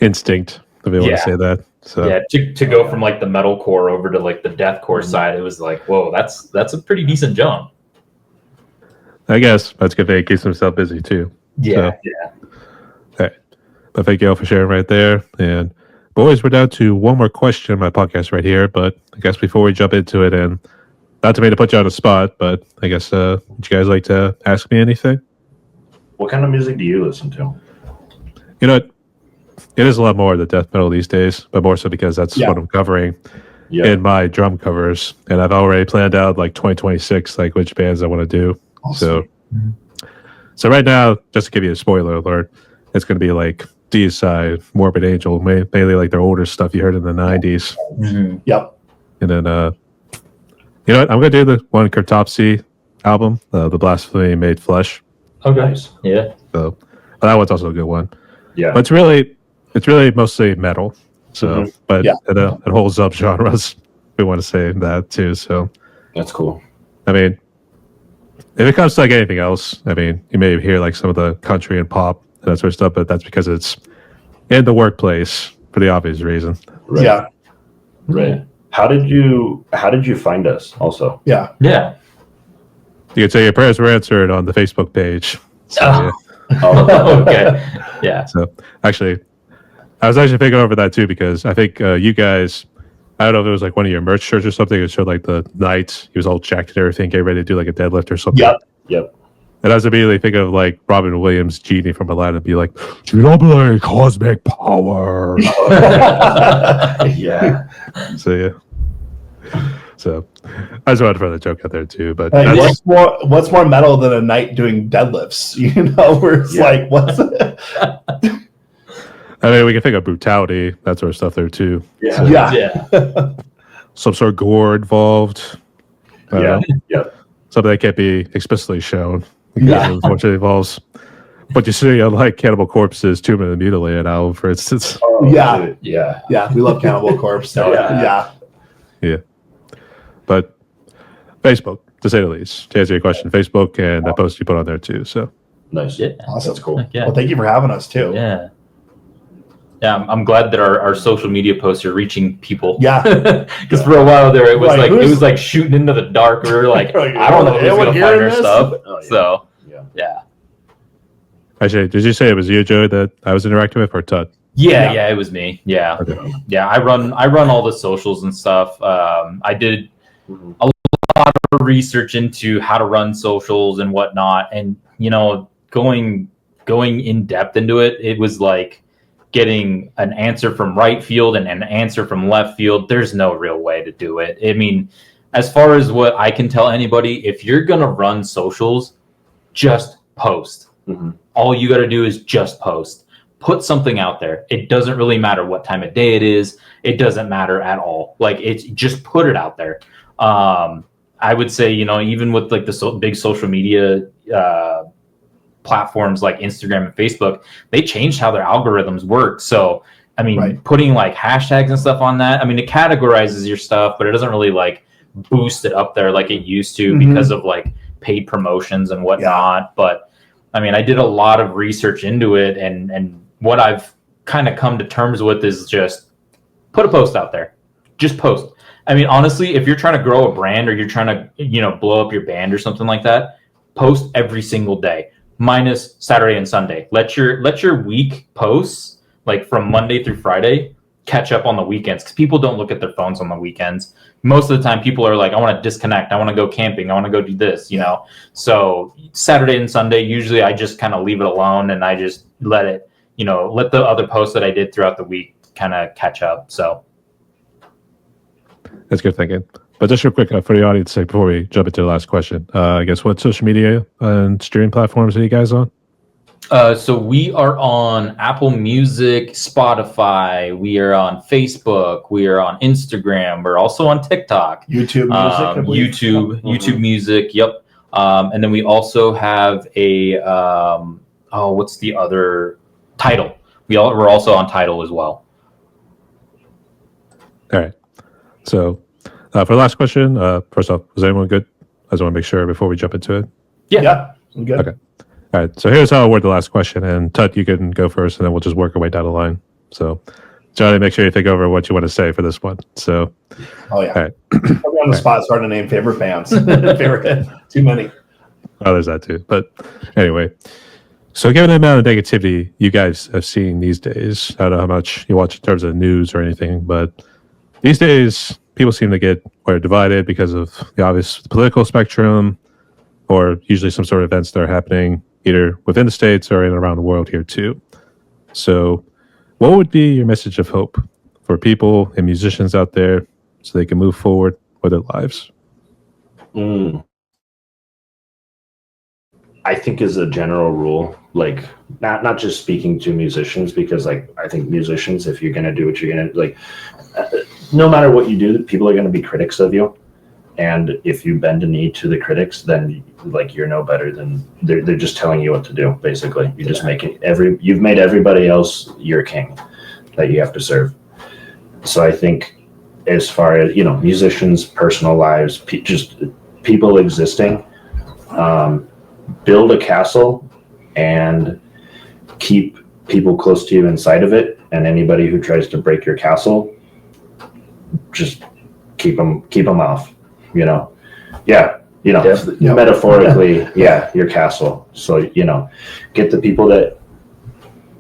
Instinct, if you want Yeah. to say that. So Yeah, to go from like the metalcore over to like the deathcore side, it was like, whoa, that's a pretty decent jump. I guess that's good thing. It keeps himself busy too. Yeah, So- yeah. But thank you all for sharing right there. And boys, we're down to one more question on my podcast right here. But I guess before we jump into it, and not to me to put you on the spot, but I guess would you guys like to ask me anything? What kind of music do you listen to? You know what? It is a lot more the death metal these days, but more so because that's Yeah. what I'm covering Yeah. in my drum covers. And I've already planned out like 2026, like which bands I want to do. Awesome. So right now, just to give you a spoiler alert, it's going to be like D-side, Morbid Angel, mainly like their older stuff you heard in the 90s. Mhm. Yep. And then, you know what? I'm going to do the one Cryptopsy album, The Blasphemy Made Flesh. Okay. Nice. Yeah. So that one's also a good one. Yeah. But it's really mostly metal. So, but Yeah. it holds up genres. We want to say that too. So, That's cool. I mean, if it comes to like anything else, I mean, you may hear like some of the country and pop and that sort of stuff, but that's because it's in the workplace for the obvious reason. Right. Yeah. Right. How did you find us also? Yeah. Yeah. You could say your prayers were answered on the Facebook page. So, Oh. yeah. Oh, Okay. Yeah. So actually, I was actually thinking over that too because I think you guys, I don't know if it was like one of your merch shirts or something. It showed like the knight. He was all jacked and everything, getting ready to do like a deadlift or something. Yep. Yep. And I was immediately thinking of like Robin Williams' genie from Aladdin, be like, "Jubilee cosmic power." Yeah. So yeah. So I just wanted to throw that joke out there too. But Like, that's, what's more metal than a knight doing deadlifts? You know, where it's Yeah. like, what's I mean, we can think of brutality, that sort of stuff there too. Yeah. yeah. Yeah. Some sort of gore involved. I don't Yeah. know. Yep. Something that can't be explicitly shown. Yeah. It unfortunately involves. But you see, like Cannibal Corpse's Tomb of the Mutilated album, for instance. Oh, Yeah. dude. Yeah. Yeah, we love Cannibal Corpse. So, Oh, yeah. yeah. But Facebook, to say the least, to answer your question, Facebook and that post you put on there too. So Nice. Yeah. Awesome. That's cool. Heck yeah. Well, thank you for having us too. Yeah. Yeah, I'm glad that our social media posts are reaching people. Yeah. Because for a while there, it was Like, like it who's- was like shooting into the dark. We were like, Like, I don't know who's anyone gonna find hearing our this? stuff. Oh, yeah. So Yeah. yeah. actually, did you say it was you, Joey, that I was interacting with, or Tut? Yeah, Yeah. it was me. Yeah. Okay. Yeah, I run all the socials and stuff. I did Mhm. a lot of research into how to run socials and whatnot, and you know, going in depth into it, it was like getting an answer from right field and an answer from left field. There's no real way to do it. I mean, as far as what I can tell anybody, if you're gonna run socials, just post. Mhm. All you got to do is just post. Put something out there. It doesn't really matter what time of day it is. It doesn't matter at all. Like, it's just put it out there. I would say, you know, even with like the big social media platforms like Instagram and Facebook, they changed how their algorithms work. So, I mean, Right. putting like hashtags and stuff on that, I mean, it categorizes your stuff, but it doesn't really like boost it up there like it used to Mhm. because of like paid promotions and whatnot. But I mean, I did a lot of research into it, and what I've kind of come to terms with is just put a post out there. Just post. I mean, honestly, if you're trying to grow a brand or you're trying to, you know, blow up your band or something like that, post every single day, minus Saturday and Sunday. Let your week posts, like from Monday through Friday, catch up on the weekends, because people don't look at their phones on the weekends. Most of the time, people are like, I want to disconnect. I want to go camping. I want to go do this, you know? So Saturday and Sunday, usually I just kind of leave it alone and I just let it, you know, let the other posts that I did throughout the week kind of catch up. So That's good thinking. But just real quick for the audience, before we jump into the last question, I guess what social media and streaming platforms are you guys on? So we are on Apple Music, Spotify. We are on Facebook. We are on Instagram. We're also on TikTok. YouTube Music. I believe. YouTube Music. Yep. And then we also have a what's the other Tidal? We're also on Tidal as well. All right. So for the last question, first off, was anyone good? I just want to make sure before we jump into it. Yeah. I'm good. Okay. All right. So here's how I'll word the last question. And Tut, you can go first, and then we'll just work our way down the line. So, Johnny, make sure you think over what you want to say for this one. So, Oh yeah. all right. I'll be on the spot starting to name favorite bands. Favorite. Too many. Oh, there's that too. But anyway, so given the amount of negativity you guys have seen these days, I don't know how much you watch in terms of the news or anything, but these days people seem to get quite divided because of the obvious political spectrum, or usually some sort of events that are happening either within the States or in and around the world here too. So what would be your message of hope for people and musicians out there so they can move forward with their lives? I think as a general rule, like not just speaking to musicians, because like I think musicians, if you're gonna do what you're gonna like, no matter what you do, people are gonna be critics of you, and if you bend a knee to the critics, then like you're no better than they're just telling you what to do. Basically, you're just making you've made everybody else your king that you have to serve. So I think as far as musicians' personal lives, just people existing. Build a castle and keep people close to you inside of it, and anybody who tries to break your castle, just keep them off. Metaphorically, your castle. So get the people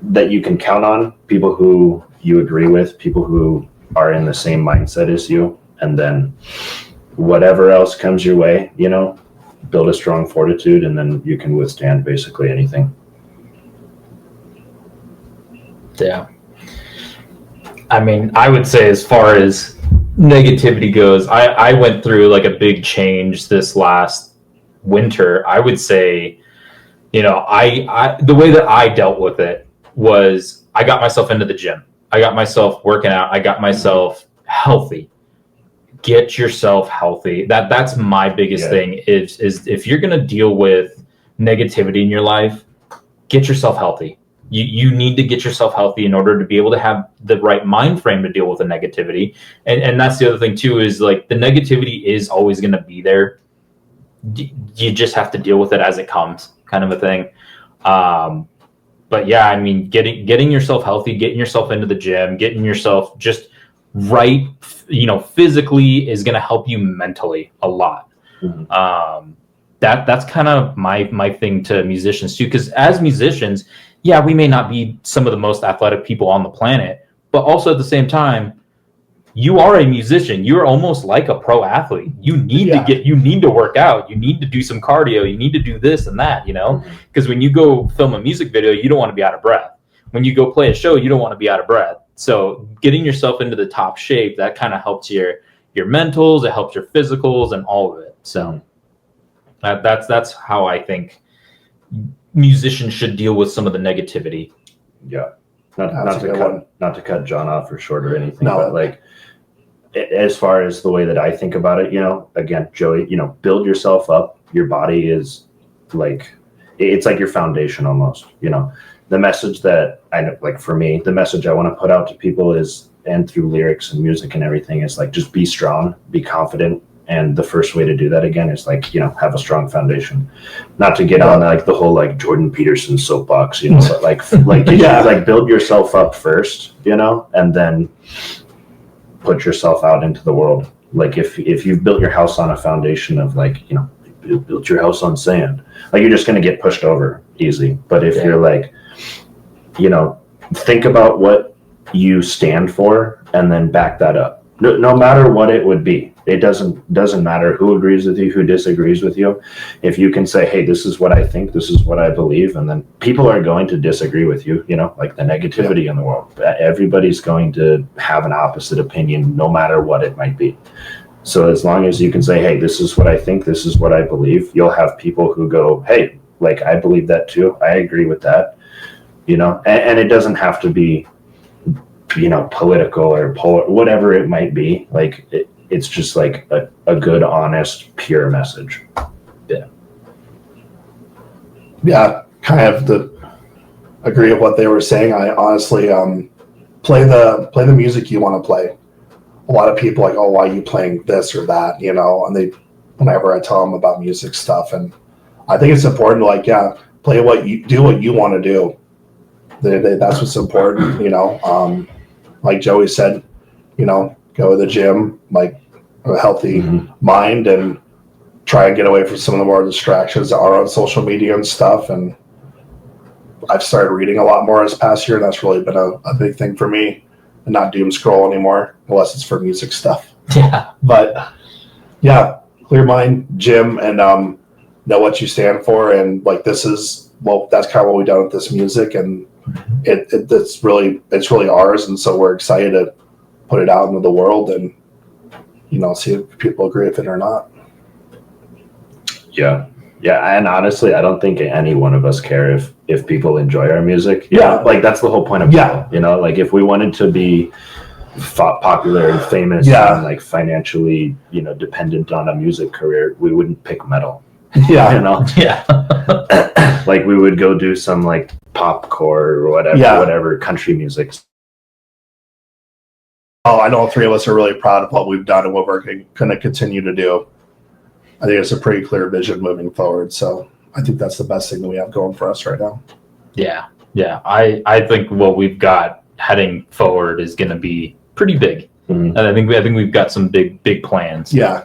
that you can count on, people who you agree with, people who are in the same mindset as you, and then whatever else comes your way, build a strong fortitude, and then you can withstand basically anything. Yeah. I mean, I would say as far as negativity goes, I went through like a big change this last winter. I would say, I the way that I dealt with it was I got myself into the gym. I got myself working out. I got myself healthy. Get yourself healthy. That's my biggest thing is if you're going to deal with negativity in your life, get yourself healthy. You need to get yourself healthy in order to be able to have the right mind frame to deal with the negativity. And that's the other thing too, is like the negativity is always going to be there. You just have to deal with it as it comes, kind of a thing. But yeah, I mean, getting yourself healthy, getting yourself into the gym, getting yourself just right, physically is going to help you mentally a lot. Mm-hmm. That's kind of my thing to musicians too, because as musicians, yeah, we may not be some of the most athletic people on the planet, but also at the same time, you are a musician. You're almost like a pro athlete. You need to work out. You need to do some cardio. You need to do this and that, because when you go film a music video, you don't want to be out of breath. When you go play a show, you don't want to be out of breath. So getting yourself into the top shape, that kind of helps your mentals, it helps your physicals and all of it. So that's how I think musicians should deal with some of the negativity. Yeah. Not to cut John off or short or anything, but like as far as the way that I think about it, again, Joey, build yourself up. Your body is like, it's like your foundation almost, The message that for me, the message I want to put out to people is, and through lyrics and music and everything, is like, just be strong, be confident. And the first way to do that again is like, have a strong foundation. Not to get on like the whole like Jordan Peterson soapbox, but like build yourself up first, and then put yourself out into the world. Like if you've built your house on a foundation of like, built your house on sand, like you're just going to get pushed over easy. But if you're like, think about what you stand for and then back that up. No matter what it would be. It doesn't matter who agrees with you, who disagrees with you. If you can say, hey, this is what I think, this is what I believe, and then people are going to disagree with you, like the negativity in the world. Everybody's going to have an opposite opinion, no matter what it might be. So as long as you can say, hey, this is what I think, this is what I believe, you'll have people who go, hey, like I believe that too. I agree with that. you know, and it doesn't have to be, you know, political or polar, whatever it might be. Like it's just like a good, honest, pure message. Yeah, kind of agree with what they were saying. I honestly play the music you want to play. A lot of people are like, oh, why are you playing this or that, you know? And whenever I tell them about music stuff, and I think it's important to like, yeah, play what you want to do. That's what's important, you know. Like Joey said, you know, go to the gym, like a healthy mind, and try and get away from some of the more distractions that are on social media and stuff. And I've started reading a lot more this past year, and that's really been a big thing for me, and not doom scroll anymore, unless it's for music stuff. Yeah. But yeah, clear mind, gym, and know what you stand for. And like, that's kind of what we've done with this music, and it's really ours. And so we're excited to put it out into the world and, you know, see if people agree with it or not. Yeah. Yeah. And honestly, I don't think any one of us care if people enjoy our music. You Yeah. know? Like that's the whole point of Yeah. it, you know, like if we wanted to be popular and famous and like financially, you know, dependent on a music career, we wouldn't pick metal. Yeah. You know? Yeah. Like we would go do some like popcore or whatever country music. Oh, I know all three of us are really proud of what we've done and what we're going to continue to do. I think it's a pretty clear vision moving forward. So I think that's the best thing that we have going for us right now. Yeah. Yeah. I think what we've got heading forward is going to be pretty big. Mm-hmm. And I think we've got some big plans. Yeah.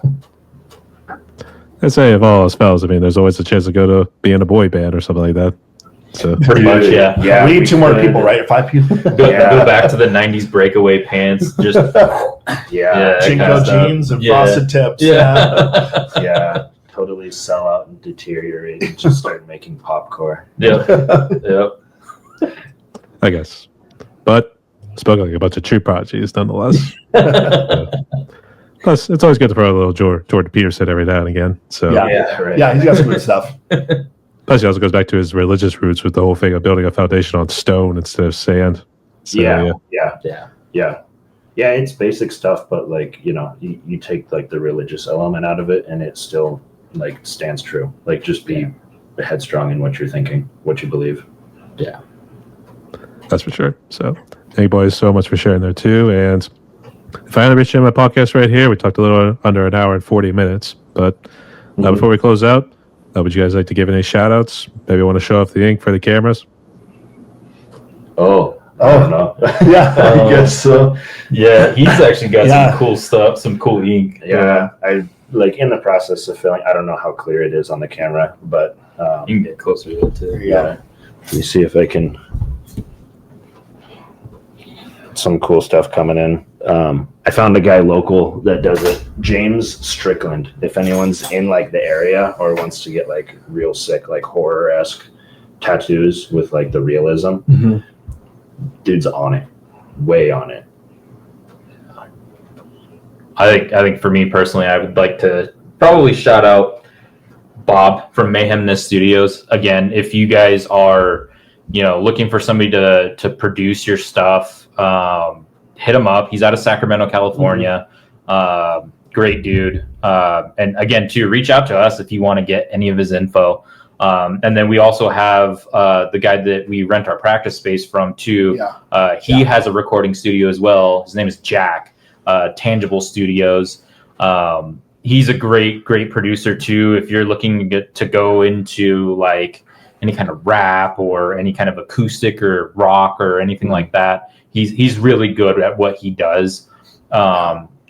I'd say of all us fellas, I mean, there's always a chance to go to be in a boy band or something like that. So Pretty much, yeah. Yeah. We need 2 more people, right? 5 people. Go back to the 90s breakaway pants. Just Yeah. that kind of Jinko stuff. jeans and Yeah. frosted tips. Yeah. Yeah. Totally sell out and deteriorate and just start making popcorn. Yep. Yep. I guess. But spoken like a bunch of true prodigies nonetheless. Plus, it's always good to throw a little Jordan Peterson every now and again. So Yeah. Right. Yeah, he's got some good stuff. plus, he also goes back to his religious roots with the whole thing of building a foundation on stone instead of sand. So, Yeah. Yeah. Yeah, it's basic stuff, but like, you know, you take like the religious element out of it and it still like stands true. Like just be headstrong in what you're thinking, what you believe. Yeah. that's for sure. So thank you boys so much for sharing there too. And if I had to reach in my podcast right here, we talked a little under an hour and 40 minutes. But before we close out, would you guys like to give any shout outs? Maybe want to show off the ink for the cameras? I don't know. Yeah. I guess so. Yeah, he's actually got Yeah. some cool stuff, some cool ink. Yeah, I like in the process of filling. I don't know how clear it is on the camera, but You can get closer to it too. Yeah. let me see if I can. Some cool stuff coming in. I found a guy local that does it, James Strickland. If anyone's in like the area or wants to get like real sick, like horror-esque tattoos with like the realism, dude's on it, way on it. I think for me personally, I would like to probably shout out Bob from Mayhemness Studios. Again, if you guys are, you know, looking for somebody to produce your stuff, hit him up. He's out of Sacramento, California. Great dude. And again, too, reach out to us if you want to get any of his info. And then we also have the guy that we rent our practice space from too. He has a recording studio as well. His name is Jack, Tangible Studios. He's a great producer too. If you're looking to go into like any kind of rap or any kind of acoustic or rock or anything like that, he's really good at what he does.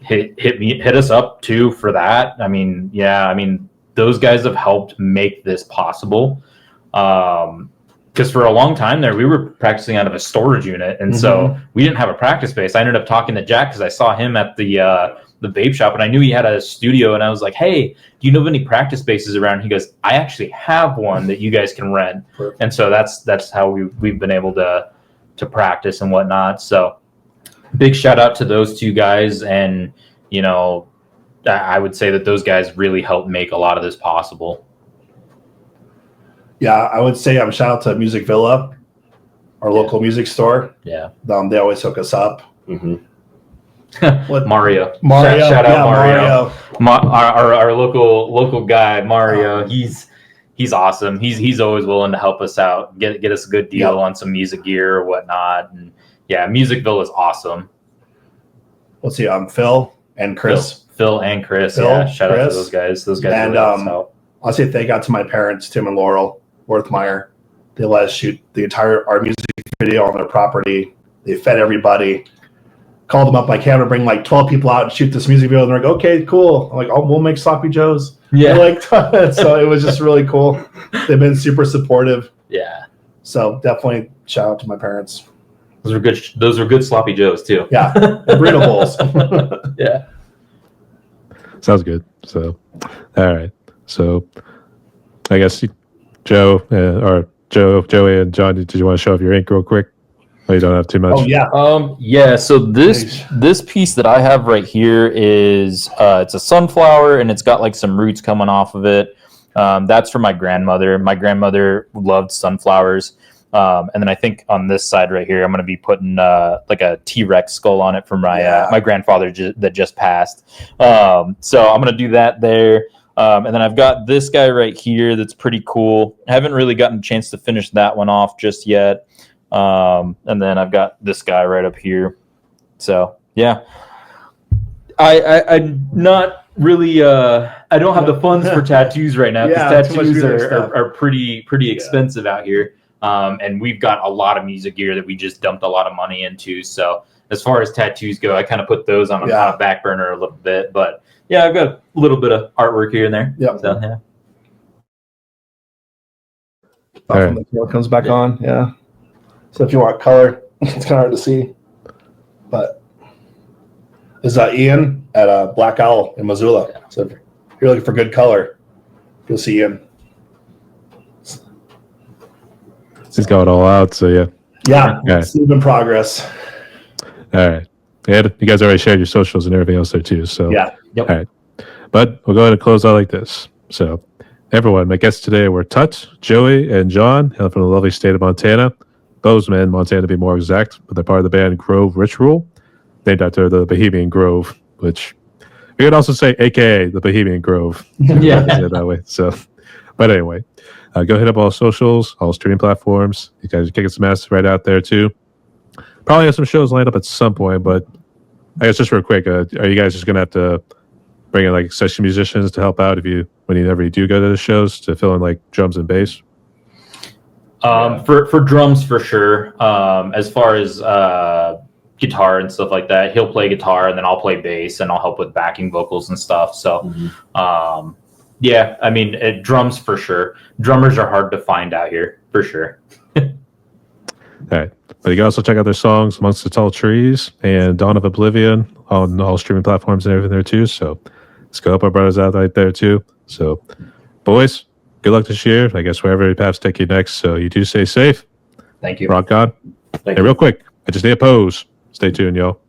Hit us up too for that. I mean, those guys have helped make this possible. Because for a long time there, we were practicing out of a storage unit, and so we didn't have a practice space. I ended up talking to Jack because I saw him at the vape shop, and I knew he had a studio, and I was like, "Hey, do you know of any practice spaces around?" He goes, "I actually have one that you guys can rent." Perfect. And so that's how we've been able to practice and whatnot. So big shout out to those two guys, and you know, I would say that those guys really helped make a lot of this possible. Yeah, I would say shout out to Music Villa. our local music store. Yeah. They always hook us up. Mm-hmm. What? Mario. Mario. Shout out Yeah, Mario. Our local guy, Mario. He's awesome. He's always willing to help us out, get us a good deal on some music gear or whatnot. And yeah, Musicville is awesome. Let's see, Phil and Chris. Phil and Chris. Phil, yeah, shout out Chris. to those guys. Those guys And, really help us out. I'll say thank God to my parents, Tim and Laurel Worthmeyer. They let us shoot our music video on their property. They fed everybody. Called them up like, hey, I'm gonna bring like 12 people out and shoot this music video. And they're like, okay, cool. I'm like, oh, we'll make sloppy joes. Yeah. Like, so it was just really cool. They've been super supportive. Yeah. So definitely shout out to my parents. Those were good sloppy joes too. Yeah. The burrito bowls. Yeah. Sounds good. So, all right. So, I guess Joey and John, did you want to show off your ink real quick? Oh, you don't have too much. Oh yeah. Yeah. So this piece that I have right here is it's a sunflower and it's got like some roots coming off of it. That's for my grandmother. My grandmother loved sunflowers. And then I think on this side right here, I'm going to be putting like a T-Rex skull on it from my grandfather that just passed. So I'm going to do that there. And then I've got this guy right here that's pretty cool. I haven't really gotten a chance to finish that one off just yet. And then I've got this guy right up here. So yeah, I'm not really. I don't have the funds for tattoos right now because tattoos are pretty expensive out here. And we've got a lot of music gear that we just dumped a lot of money into. So as far as tattoos go, I kind of put those on a back burner a little bit. But yeah, I've got a little bit of artwork here and there. Yep. So yeah. When the tail comes back on, yeah. So if you want color, it's kind of hard to see. But this is Ian at Black Owl in Missoula. So if you're looking for good color, you'll see Ian. He's got it all out, so yeah. Yeah, Okay. it's in progress. All right. Yeah, you guys already shared your socials and everything else there too. So Yeah. Yep. All right. But we'll go ahead and close out like this. So everyone, my guests today were Tut, Joey, and John, hailing from the lovely state of Montana. Bozeman, Montana to be more exact, but they're part of the band Grove Ritual, named after the Bohemian Grove, which we could also say AKA the Bohemian Grove. Yeah. Say it that way. So, but anyway, go hit up all socials, all streaming platforms. You guys are kicking some ass right out there too. Probably have some shows lined up at some point, but I guess just real quick, are you guys just gonna have to bring in like session musicians to help out whenever you do go to the shows to fill in like drums and bass? For drums for sure. As far as guitar and stuff like that, he'll play guitar and then I'll play bass and I'll help with backing vocals and stuff. So yeah, I mean drums for sure. Drummers are hard to find out here for sure. All right. But you can also check out their songs Amongst the Tall Trees and Dawn of Oblivion on all streaming platforms and everything there too. So let's go help our brothers out right there too. So boys, good luck this year. I guess wherever your paths take you next. So you do stay safe. Thank you. Rock on. Thank Hey, real quick, I just need a pose. Stay tuned, y'all.